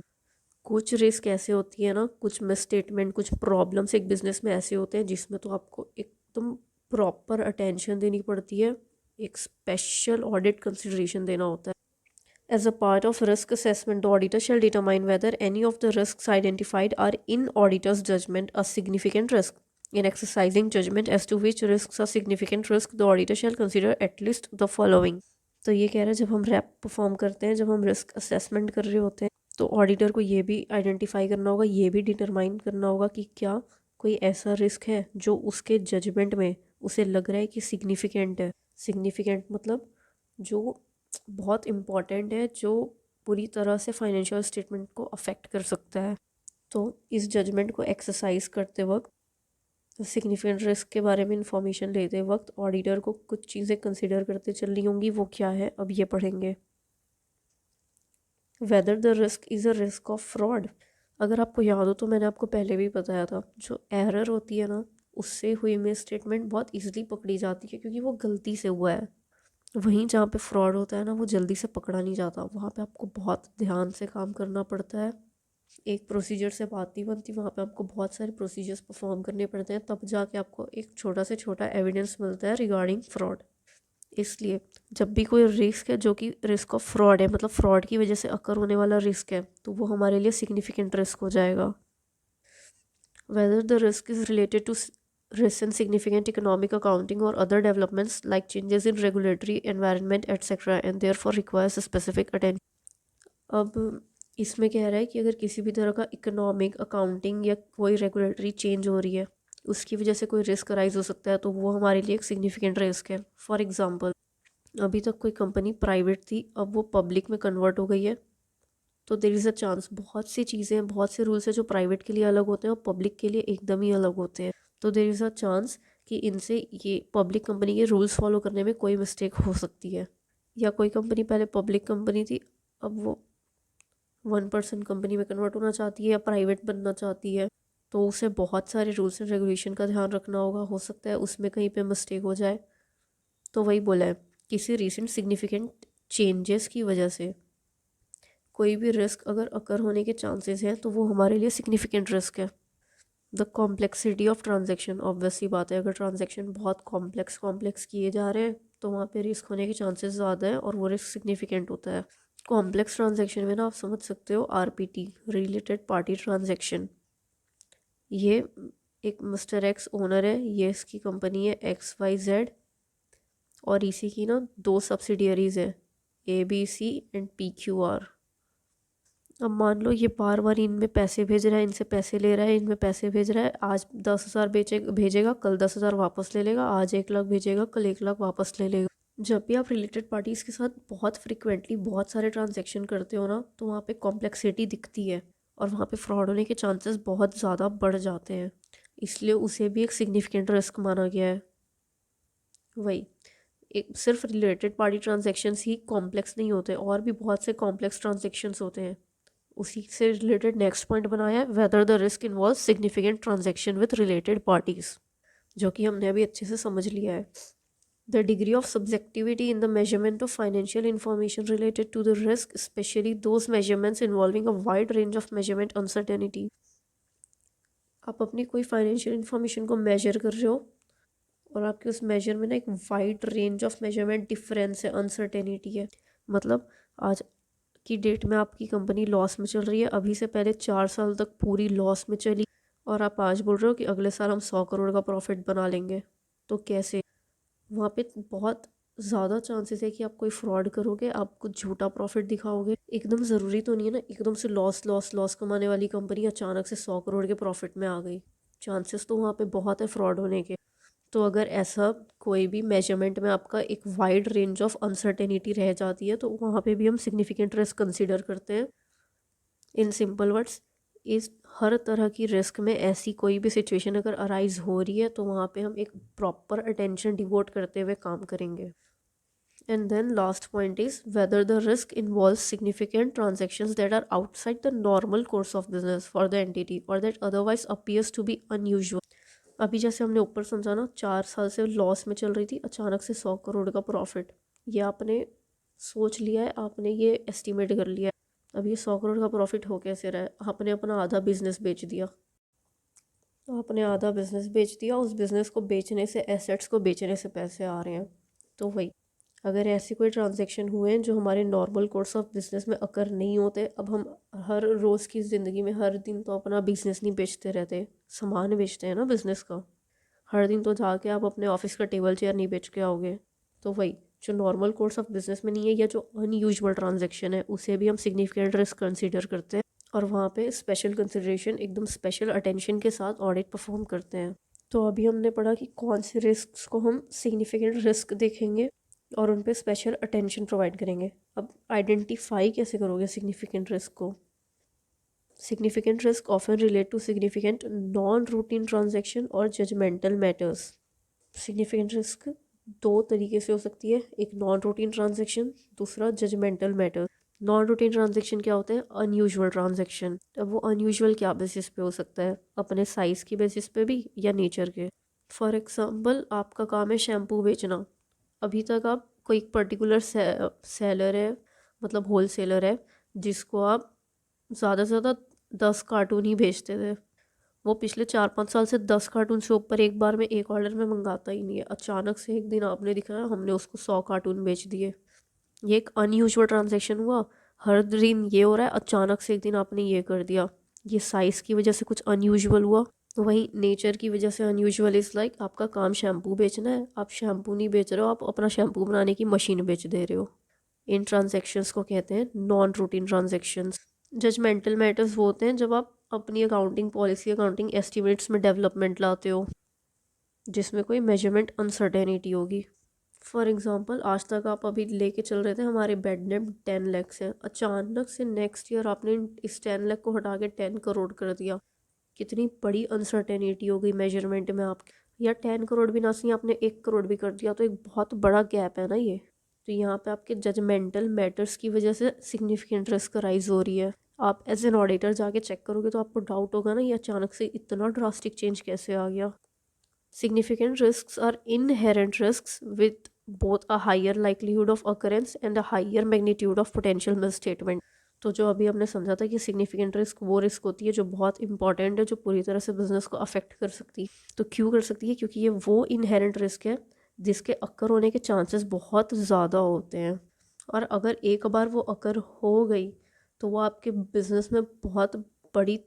कुछ रिस्क ऐसे होती है ना, कुछ मिसस्टेटमेंट, कुछ प्रॉब्लम्स एक business में ऐसे होते हैं जिसमें तो आपको एकदम प्रॉपर अटेंशन देनी पड़ती है, एक स्पेशल ऑडिट कंसिडरेशन देना होता है। As a part of risk assessment, the auditor shall determine whether any of the risks identified are, in auditor's judgment, a significant risk. In exercising judgment as to which risks are significant risk, the auditor shall consider at least the following. तो ये कह रहा है जब हम rap perform करते हैं, जब हम रिस्क असेसमेंट कर रहे होते हैं, तो ऑडिटर को ये भी आइडेंटिफाई करना होगा, ये भी डिटरमाइन करना होगा कि क्या कोई ऐसा रिस्क है जो उसके जजमेंट में उसे लग रहा है कि सिग्निफिकेंट है। सिग्निफिकेंट मतलब जो बहुत इम्पॉर्टेंट है, जो पूरी तरह से फाइनेंशियल स्टेटमेंट को अफेक्ट कर सकता है। तो इस जजमेंट को एक्सरसाइज करते वक्त, सिग्निफिकेंट रिस्क के बारे में इंफॉर्मेशन लेते वक्त ऑडिटर को कुछ चीज़ें कंसिडर करते चलनी होंगी। वो क्या है, अब ये पढ़ेंगे। Weather the risk is a risk of fraud. अगर आपको याद हो तो मैंने आपको पहले भी बताया था, जो एरर होती है ना, उससे हुई मिस स्टेटमेंट बहुत ईजिली पकड़ी जाती है क्योंकि वो गलती से हुआ है। वहीं जहाँ पे फ्रॉड होता है ना, वो जल्दी से पकड़ा नहीं जाता। वहाँ पे आपको बहुत ध्यान से काम करना पड़ता है। एक प्रोसीजर से बात नहीं बनती, वहाँ पे आपको बहुत सारे प्रोसीजर्स परफॉर्म करने पड़ते हैं, तब जाके आपको एक छोटा से छोटा एविडेंस मिलता है रिगार्डिंग फ्रॉड। इसलिए जब भी कोई रिस्क है जो कि रिस्क ऑफ फ्रॉड है, मतलब फ्रॉड की वजह से अकर होने वाला रिस्क है, तो वो हमारे लिए सिग्निफिकेंट रिस्क हो जाएगा। Whether the risk is related to recent significant economic accounting or other developments like changes in regulatory environment etc and therefore requires a specific attention. अब इसमें कह रहा है कि अगर किसी भी तरह का इकोनॉमिक अकाउंटिंग या कोई रेगुलेटरी चेंज हो रही है, उसकी वजह से कोई रिस्क अराइज हो सकता है, तो वो हमारे लिए एक सिग्निफिकेंट रिस्क है। फॉर एग्जांपल, अभी तक कोई कंपनी प्राइवेट थी, अब वो पब्लिक में कन्वर्ट हो गई है, तो देयर इज़ अ चांस, बहुत सी चीज़ें, बहुत से रूल्स हैं जो प्राइवेट के लिए अलग होते हैं और पब्लिक के लिए एकदम ही अलग होते हैं। तो देयर इज़ अ चांस कि इनसे ये पब्लिक कंपनी के रूल्स फॉलो करने में कोई मिस्टेक हो सकती है। या कोई कंपनी पहले पब्लिक कंपनी थी, अब वो 1% कंपनी में कन्वर्ट होना चाहती है या प्राइवेट बनना चाहती है, तो उसे बहुत सारे रूल्स एंड रेगुलेशन का ध्यान रखना होगा। हो सकता है उसमें कहीं पे मिस्टेक हो जाए। तो वही बोला है, किसी रिसेंट सिग्निफिकेंट चेंजेस की वजह से कोई भी रिस्क अगर अकर होने के चांसेस हैं, तो वो हमारे लिए सिग्निफिकेंट रिस्क है। The complexity of transaction, obviously बात है, अगर ट्रांजेक्शन बहुत कॉम्प्लेक्स किए जा रहे हैं तो वहाँ पे रिस्क होने के चांसेस ज़्यादा है और वो रिस्क सिग्निफिकेंट होता है। कॉम्प्लेक्स ट्रांजेक्शन में ना आप समझ सकते हो आरपीटी, रिलेटेड पार्टी ट्रांजेक्शन। ये एक मिस्टर एक्स ओनर है, ये इसकी कंपनी है XYZ, और इसी की ना 2 सब्सिडियरीज है, ABC एंड PQR। अब मान लो ये बार बार इनमें पैसे भेज रहा है, इनसे पैसे ले रहा है, इनमें पैसे भेज रहा है। आज 10,000 भेजेगा, कल 10,000 वापस ले लेगा, आज 1 लाख भेजेगा, कल 1 लाख वापस ले लेगा। जब भी आप रिलेटेड पार्टीज़ के साथ बहुत फ्रिक्वेंटली बहुत सारे ट्रांजेक्शन करते हो ना, तो वहाँ पे कॉम्प्लेक्सिटी दिखती है और वहाँ पे फ्रॉड होने के चांसेस बहुत ज़्यादा बढ़ जाते हैं। इसलिए उसे भी एक सिग्निफिकेंट रिस्क माना गया है। वही, एक सिर्फ रिलेटेड पार्टी ट्रांजेक्शन्स ही कॉम्प्लेक्स नहीं होते, और भी बहुत से कॉम्प्लेक्स ट्रांजेक्शन्स होते हैं। उसी से रिलेटेड नेक्स्ट पॉइंट बनाया है, whether the risk involve significant transaction with related parties, जो कि हमने अभी अच्छे से समझ लिया है। The degree of subjectivity in the measurement of financial information related to the risk, especially those measurements involving a wide range of measurement uncertainty. आप अपनी कोई फाइनेंशियल इंफॉर्मेशन को मेजर कर रहे हो और आपके उस मेजर में ना एक wide range of measurement difference है, अनसर्टेनिटी है। मतलब आज की डेट में आपकी कंपनी लॉस में चल रही है, अभी से पहले 4 साल तक पूरी लॉस में चली, और आप आज बोल रहे हो कि अगले साल हम 100 करोड़ का प्रॉफिट बना लेंगे। तो कैसे? वहाँ पे बहुत ज़्यादा चांसेस है कि आप कोई फ्रॉड करोगे, आप कुछ झूठा प्रॉफिट दिखाओगे। एकदम ज़रूरी तो नहीं है ना एकदम से लॉस कमाने वाली कंपनी अचानक से 100 करोड़ के प्रॉफिट में आ गई। चांसेस तो वहाँ पे बहुत है फ्रॉड होने के। तो अगर ऐसा कोई भी मेजरमेंट में आपका एक वाइड रेंज ऑफ अनसर्टेनिटी रह जाती है, तो वहाँ पे भी हम सिग्निफिकेंट रिस्क कंसीडर करते हैं। इन सिंपल वर्ड्स, इस हर तरह की रिस्क में ऐसी कोई भी सिचुएशन अगर अराइज हो रही है, तो वहाँ पे हम एक प्रॉपर अटेंशन डिवोट करते हुए काम करेंगे। And then last point is whether the risk involves significant transactions that are outside the normal course of business for the entity or that otherwise appears to be unusual. अभी जैसे हमने ऊपर समझा ना, 4 साल से लॉस में चल रही थी, अचानक से 100 करोड़ का प्रॉफिट, ये आपने सोच लिया है, आपने ये एस्टिमेट कर लिया है। अब ये 100 करोड़ का प्रॉफिट हो कैसे रहा है? आपने अपना आधा बिजनेस बेच दिया। आपने आधा बिजनेस बेच दिया, उस बिजनेस को बेचने से, एसेट्स को बेचने से पैसे आ रहे हैं। तो वही, अगर ऐसे कोई ट्रांजैक्शन हुए हैं जो हमारे नॉर्मल कोर्स ऑफ बिजनेस में अकर नहीं होते, अब हम हर रोज़ की ज़िंदगी में हर दिन तो अपना बिजनेस नहीं बेचते रहते, सामान बेचते हैं ना बिजनेस का। हर दिन तो जाके आप अपने ऑफिस का टेबल चेयर नहीं बेच के आओगे। तो वही जो नॉर्मल कोर्स ऑफ बिजनेस में नहीं है या जो अनयूजुअल ट्रांजैक्शन है उसे भी हम सिग्निफिकेंट रिस्क कंसिडर करते हैं, और वहाँ पे स्पेशल कंसिडरेशन, एकदम स्पेशल अटेंशन के साथ ऑडिट परफॉर्म करते हैं। तो अभी हमने पढ़ा कि कौन से रिस्क को हम सिग्निफिकेंट रिस्क देखेंगे और उन पे स्पेशल अटेंशन प्रोवाइड करेंगे। अब आइडेंटिफाई कैसे करोगे सिग्निफिकेंट रिस्क को? Significant risk often relate to significant non routine transaction और जजमेंटल मैटर्स। सिग्निफिकेंट रिस्क दो तरीके से हो सकती है, एक नॉन रूटीन ट्रांजैक्शन, दूसरा judgemental matter. Non routine transaction क्या होता है? Unusual transaction. अब वो अनयूजुअल क्या बेसिस पे हो सकता है? अपने साइज़ की बेसिस पे भी या नेचर के। फॉर एग्जांपल आपका काम है शैम्पू बेचना। अभी तक आप कोई पर्टिकुलर सेलर है, मतलब होल सेलर है, जिसको आप ज़्यादा से ज़्यादा 10 कार्टून ही भेजते थे। वो पिछले 4-5 साल से 10 कार्टून से ऊपर एक बार में एक ऑर्डर में मंगाता ही नहीं है। अचानक से एक दिन आपने दिखाया, हमने उसको 100 कार्टून बेच दिए। ये एक अनयूजुअल ट्रांजैक्शन हुआ। हर दिन ये हो रहा है, अचानक से एक दिन आपने ये कर दिया। ये साइज़ की वजह से कुछ अनयूजुअल हुआ। तो वही नेचर की वजह से अनयूजुअल इज़ लाइक आपका काम शैम्पू बेचना है, आप शैम्पू नहीं बेच रहे हो, आप अपना शैम्पू बनाने की मशीन बेच दे रहे हो। इन ट्रांजैक्शंस को कहते हैं non routine transactions. Judgemental matters वो होते हैं जब आप अपनी अकाउंटिंग पॉलिसी, अकाउंटिंग एस्टिमेट्स में डेवलपमेंट लाते हो जिसमें कोई मेजरमेंट अनसर्टेनिटी होगी। फॉर एग्जांपल आज तक आप अभी लेके चल रहे थे हमारे बेड नेम 10 लाख है, अचानक से नेक्स्ट ईयर आपने इस 10 लाख को हटा के 10 करोड़ कर दिया। कितनी बड़ी अनसर्टेनिटी हो गई मेजरमेंट में आपकी। या 10 करोड़ भी ना सही, आपने 1 करोड़ भी कर दिया, तो एक बहुत बड़ा गैप है ना ये। तो यहाँ पे आपके जजमेंटल मैटर्स की वजह से सिग्निफिकेंट रिस्क राइज हो रही है। आप एज एन ऑडिटर जाके चेक करोगे तो आपको डाउट होगा ना, ये अचानक से इतना ड्रास्टिक चेंज कैसे आ गया। Significant risks are inherent risks with both a higher likelihood of occurrence and a higher magnitude of potential misstatement. तो जो अभी हमने समझा था कि सिग्निफिकेंट रिस्क वो रिस्क होती है जो बहुत इंपॉर्टेंट है, जो पूरी तरह से बिजनेस को अफेक्ट कर सकती है। तो क्यों कर सकती है? क्योंकि ये वो इनहेरेंट रिस्क है जिसके अक्कर होने के चांसेस बहुत ज़्यादा होते हैं, और अगर एक बार वो अकर हो गई तो वो आपके बिजनेस में बहुत बड़े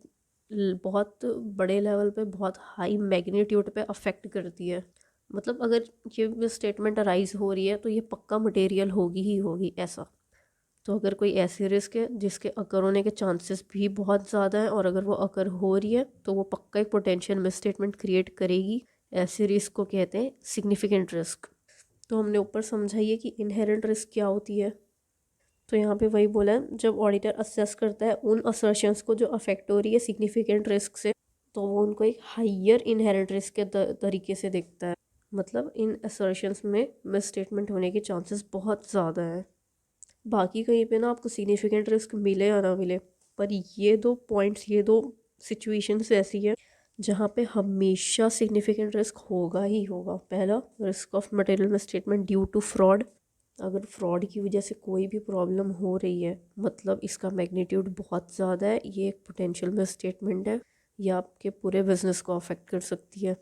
लेवल पे, बहुत हाई मैग्नीट्यूड पे अफेक्ट करती है। मतलब अगर ये स्टेटमेंट अराइज हो रही है तो ये पक्का मटेरियल होगी ही होगी ऐसा। तो अगर कोई ऐसी रिस्क है जिसके अकर होने के चांसेस भी बहुत ज़्यादा हैं और अगर वो अकर हो रही है तो वो पक्का एक पोटेंशियल मिसस्टेटमेंट क्रिएट करेगी, ऐसे रिस्क को कहते हैं सिग्निफिकेंट रिस्क। तो हमने ऊपर समझा ही है कि इनहेरेंट रिस्क क्या होती है। तो यहाँ पे वही बोला है, जब ऑडिटर असेस करता है उन असर्शंस को जो अफेक्ट हो रही है सिग्निफिकेंट रिस्क से, तो वो उनको एक हाइयर इनहेरेंट रिस्क के तरीके से देखता है। मतलब इन असर्शंस में मिसस्टेटमेंट होने के चांसेस बहुत ज़्यादा हैं। बाकी कहीं पे ना आपको सिग्निफिकेंट रिस्क मिले या ना मिले, पर ये दो पॉइंट्स, ये दो सिचुएशंस ऐसी है जहाँ पे हमेशा सिग्निफिकेंट रिस्क होगा ही होगा। पहला, risk of material misstatement due to fraud. अगर फ्रॉड की वजह से कोई भी प्रॉब्लम हो रही है, मतलब इसका मैग्नीट्यूड बहुत ज़्यादा है, ये एक पोटेंशियल मिसस्टेटमेंट है, ये आपके पूरे बिजनेस को अफेक्ट कर सकती है।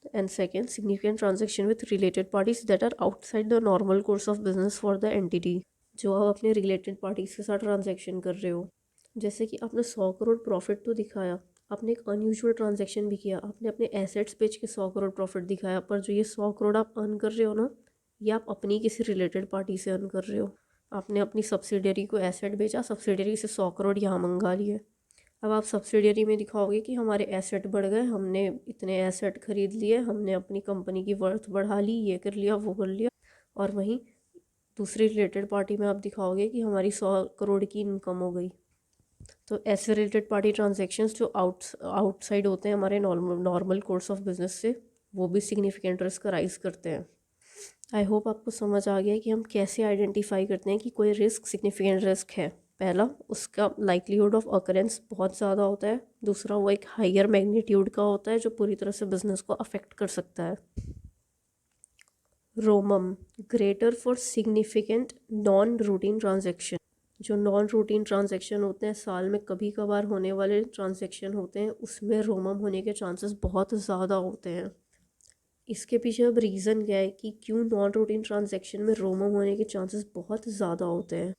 And second, significant transaction with related parties that are outside the normal course of business for the entity. जो आप अपने रिलेटेड पार्टीज के साथ ट्रांजेक्शन कर रहे हो, जैसे कि आपने 100 करोड़ प्रॉफिट तो दिखाया, आपने एक अनयूजुअल ट्रांजेक्शन भी किया, आपने अपने एसेट्स बेच के 100 करोड़ प्रॉफिट दिखाया, पर जो ये 100 करोड़ आप अर्न कर रहे हो ना, ये आप अपनी किसी रिलेटेड पार्टी से अर्न कर रहे हो। आपने अपनी सब्सिडियरी को एसेट बेचा, सब्सिडियरी से 100 करोड़ यहाँ मंगा लिए। अब आप सब्सिडियरी में दिखाओगे कि हमारे एसेट बढ़ गए, हमने इतने एसेट खरीद लिए, हमने अपनी कंपनी की वर्थ बढ़ा ली, ये कर लिया वो कर लिया, और वहीं दूसरी रिलेटेड पार्टी में आप दिखाओगे कि हमारी 100 करोड़ की इनकम हो गई। तो ऐसे रिलेटेड पार्टी ट्रांजेक्शन्स जो आउटसाइड होते हैं हमारे नॉर्मल कोर्स ऑफ बिजनेस से, वो भी सिग्निफिकेंट रिस्क राइज करते हैं। आई होप आपको समझ आ गया कि हम कैसे आइडेंटिफाई करते हैं कि कोई रिस्क सिग्निफिकेंट रिस्क है। पहला, उसका लाइक्लीहुड ऑफ अकरेंस बहुत ज़्यादा होता है। दूसरा, वो एक हाइयर मैग्नीट्यूड का होता है जो पूरी तरह से बिजनेस को अफेक्ट कर सकता है। रोमम, greater for significant non routine transaction. जो नॉन रूटीन ट्रांजेक्शन होते हैं, साल में कभी कभार होने वाले ट्रांजेक्शन होते हैं, उसमें रोमम होने के चांसेस बहुत ज़्यादा होते हैं। इसके पीछे अब रीज़न क्या है कि क्यों नॉन रूटीन ट्रांजैक्शन में रोमम होने के चांसेस बहुत ज़्यादा होते हैं।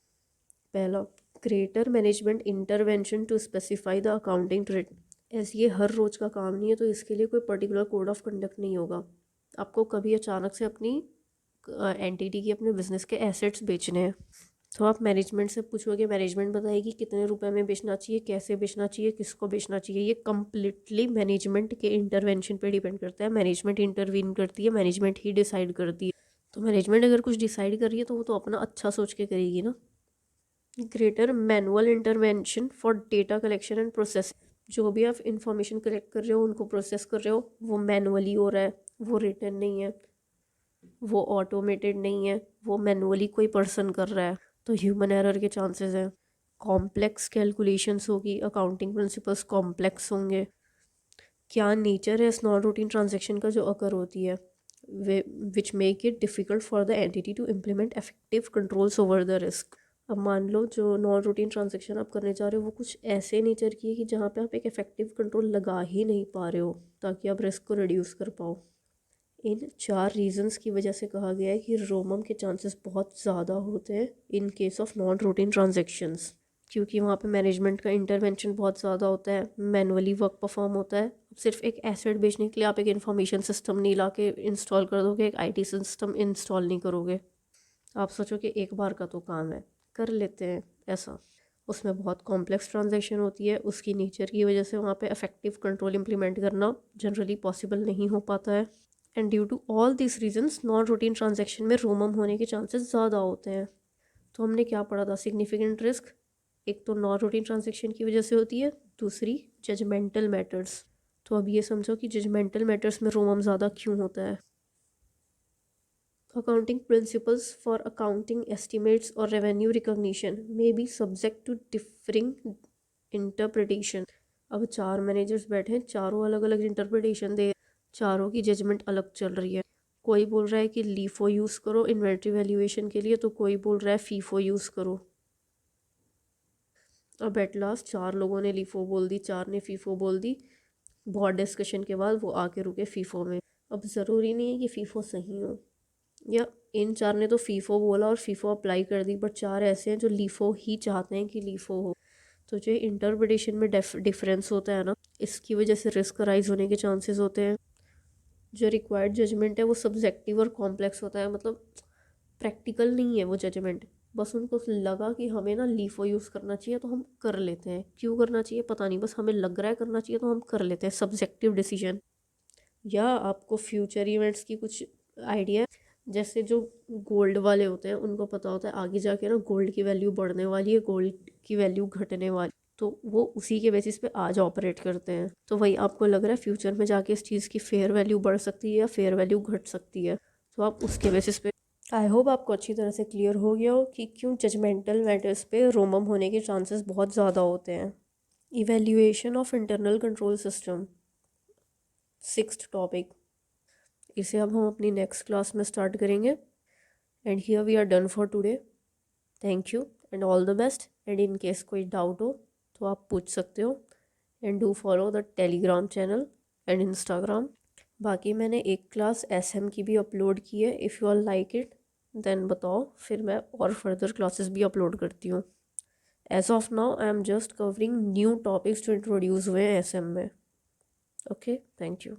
पहला, greater management intervention to specify the accounting trade. ऐसे ये हर रोज़ का काम नहीं है, तो इसके लिए कोई पर्टिकुलर कोड ऑफ कंडक्ट नहीं होगा। आपको कभी अचानक से अपनी एंटिटी की, अपने बिजनेस के एसेट्स बेचने हैं, तो आप मैनेजमेंट से पूछोगे, मैनेजमेंट बताएगी कितने रुपए में बेचना चाहिए, कैसे बेचना चाहिए, किसको बेचना चाहिए। ये कम्प्लीटली मैनेजमेंट के इंटरवेंशन पे डिपेंड करता है। मैनेजमेंट इंटरवीन करती है, मैनेजमेंट ही डिसाइड करती है। तो मैनेजमेंट अगर कुछ डिसाइड कर रही है तो वो तो अपना अच्छा सोच के करेगी ना। Greater manual intervention for data collection and process. जो भी आप इंफॉर्मेशन कलेक्ट कर रहे हो, उनको प्रोसेस कर रहे हो, वो मैनुअली हो रहा है, वो रिटन नहीं है, वो ऑटोमेटेड नहीं है, वो मैनुअली कोई पर्सन कर रहा है, तो ह्यूमन एरर के चांसेस हैं। कॉम्प्लेक्स कैलकुलेशंस होगी, अकाउंटिंग प्रिंसिपल्स कॉम्प्लेक्स होंगे। क्या नेचर है इस नॉन रूटीन ट्रांजेक्शन का जो अकर होती है, which make it difficult for the entity to implement effective controls over the risk. अब मान लो जो नॉन रूटीन ट्रांजेक्शन आप करने जा रहे हो वो कुछ ऐसे नेचर की है कि जहाँ पे आप एक इफेक्टिव कंट्रोल लगा ही नहीं पा रहे हो ताकि आप रिस्क को रिड्यूस कर पाओ। इन 4 रीजंस की वजह से कहा गया है कि रोमम के चांसेस बहुत ज़्यादा होते हैं इन case of non routine transactions, क्योंकि वहाँ पे मैनेजमेंट का इंटरवेंशन बहुत ज़्यादा होता है, मैनुअली वर्क परफॉर्म होता है। सिर्फ एक एसेट बेचने के लिए आप एक इंफॉर्मेशन सिस्टम नहीं ला के इंस्टॉल कर दोगे, एक आईटी सिस्टम इंस्टॉल नहीं करोगे। आप सोचो कि एक बार का तो काम है, कर लेते हैं ऐसा। उसमें बहुत कॉम्प्लेक्स ट्रांजेक्शन होती है, उसकी नेचर की वजह से वहाँ पे इफेक्टिव कंट्रोल इंप्लीमेंट करना जनरली पॉसिबल नहीं हो पाता है। And due to all this reasons non routine transaction में रोमम होने के चांसेस ज़्यादा होते हैं। तो हमने क्या पढ़ा था? सिग्निफिकेंट रिस्क एक तो नॉन रूटीन ट्रांजेक्शन की वजह से होती है, दूसरी जजमेंटल मैटर्स। तो अब ये समझो कि जजमेंटल मैटर्स में रोमम ज़्यादा क्यों होता है। Accounting principles for accounting estimates और revenue recognition may be subject to differing interpretation. अब 4 मैनेजर्स बैठे हैं, चारों अलग अलग इंटरप्रिटेशन दे, चारों की जजमेंट अलग चल रही है। कोई बोल रहा है कि लीफो यूज़ करो इन्वेंट्री वैल्यूएशन के लिए, तो कोई बोल रहा है फीफो यूज़ करो। अब एट लास्ट 4 लोगों ने लीफो बोल दी, 4 ने फीफो बोल दी। बहुत डिस्कशन के बाद वो आके रुके फीफो में। अब ज़रूरी नहीं है कि फीफो सही हो, या इन 4 ने तो फीफो बोला और फीफो अप्लाई कर दी, बट 4 ऐसे हैं जो लीफो ही चाहते हैं कि लीफो हो। तो जो इंटरप्रिटेशन में डिफरेंस होता है ना, इसकी वजह से रिस्क राइज होने के चांसेस होते हैं। जो रिक्वायर्ड जजमेंट है वो सब्जेक्टिव और कॉम्प्लेक्स होता है, मतलब प्रैक्टिकल नहीं है वो जजमेंट। बस उनको लगा कि हमें ना लीफो यूज़ करना चाहिए तो हम कर लेते हैं, क्यों करना चाहिए पता नहीं, बस हमें लग रहा है करना चाहिए तो हम कर लेते हैं, सब्जेक्टिव डिसीजन। या आपको फ्यूचर इवेंट्स की कुछ आइडिया है, जैसे जो गोल्ड वाले होते हैं उनको पता होता है आगे जाके ना गोल्ड की वैल्यू बढ़ने वाली है, गोल्ड की वैल्यू घटने वाली, तो वो उसी के बेसिस पे आज ऑपरेट करते हैं। तो वही आपको लग रहा है फ्यूचर में जाके इस चीज़ की फेयर वैल्यू बढ़ सकती है या फेयर वैल्यू घट सकती है, तो आप उसके बेसिस पे। आई होप आपको अच्छी तरह से क्लियर हो गया हो कि क्यों जजमेंटल मैटर्स पे रोमम होने के चांसेस बहुत ज़्यादा होते हैं। Evaluation of internal control system, 6th topic. इसे अब हम अपनी नेक्स्ट क्लास में स्टार्ट करेंगे। And here we are done for today. Thank you and all the best. And in case कोई डाउट हो तो आप पूछ सकते हो। And do follow the Telegram channel and Instagram. बाकी मैंने एक क्लास एसएम की भी अपलोड की है, if you are like it then बताओ, फिर मैं और फर्दर क्लासेस भी अपलोड करती हूँ। As of now I am just covering new topics जो इंट्रोड्यूस हुए हैं एसएम में। Okay, thank you.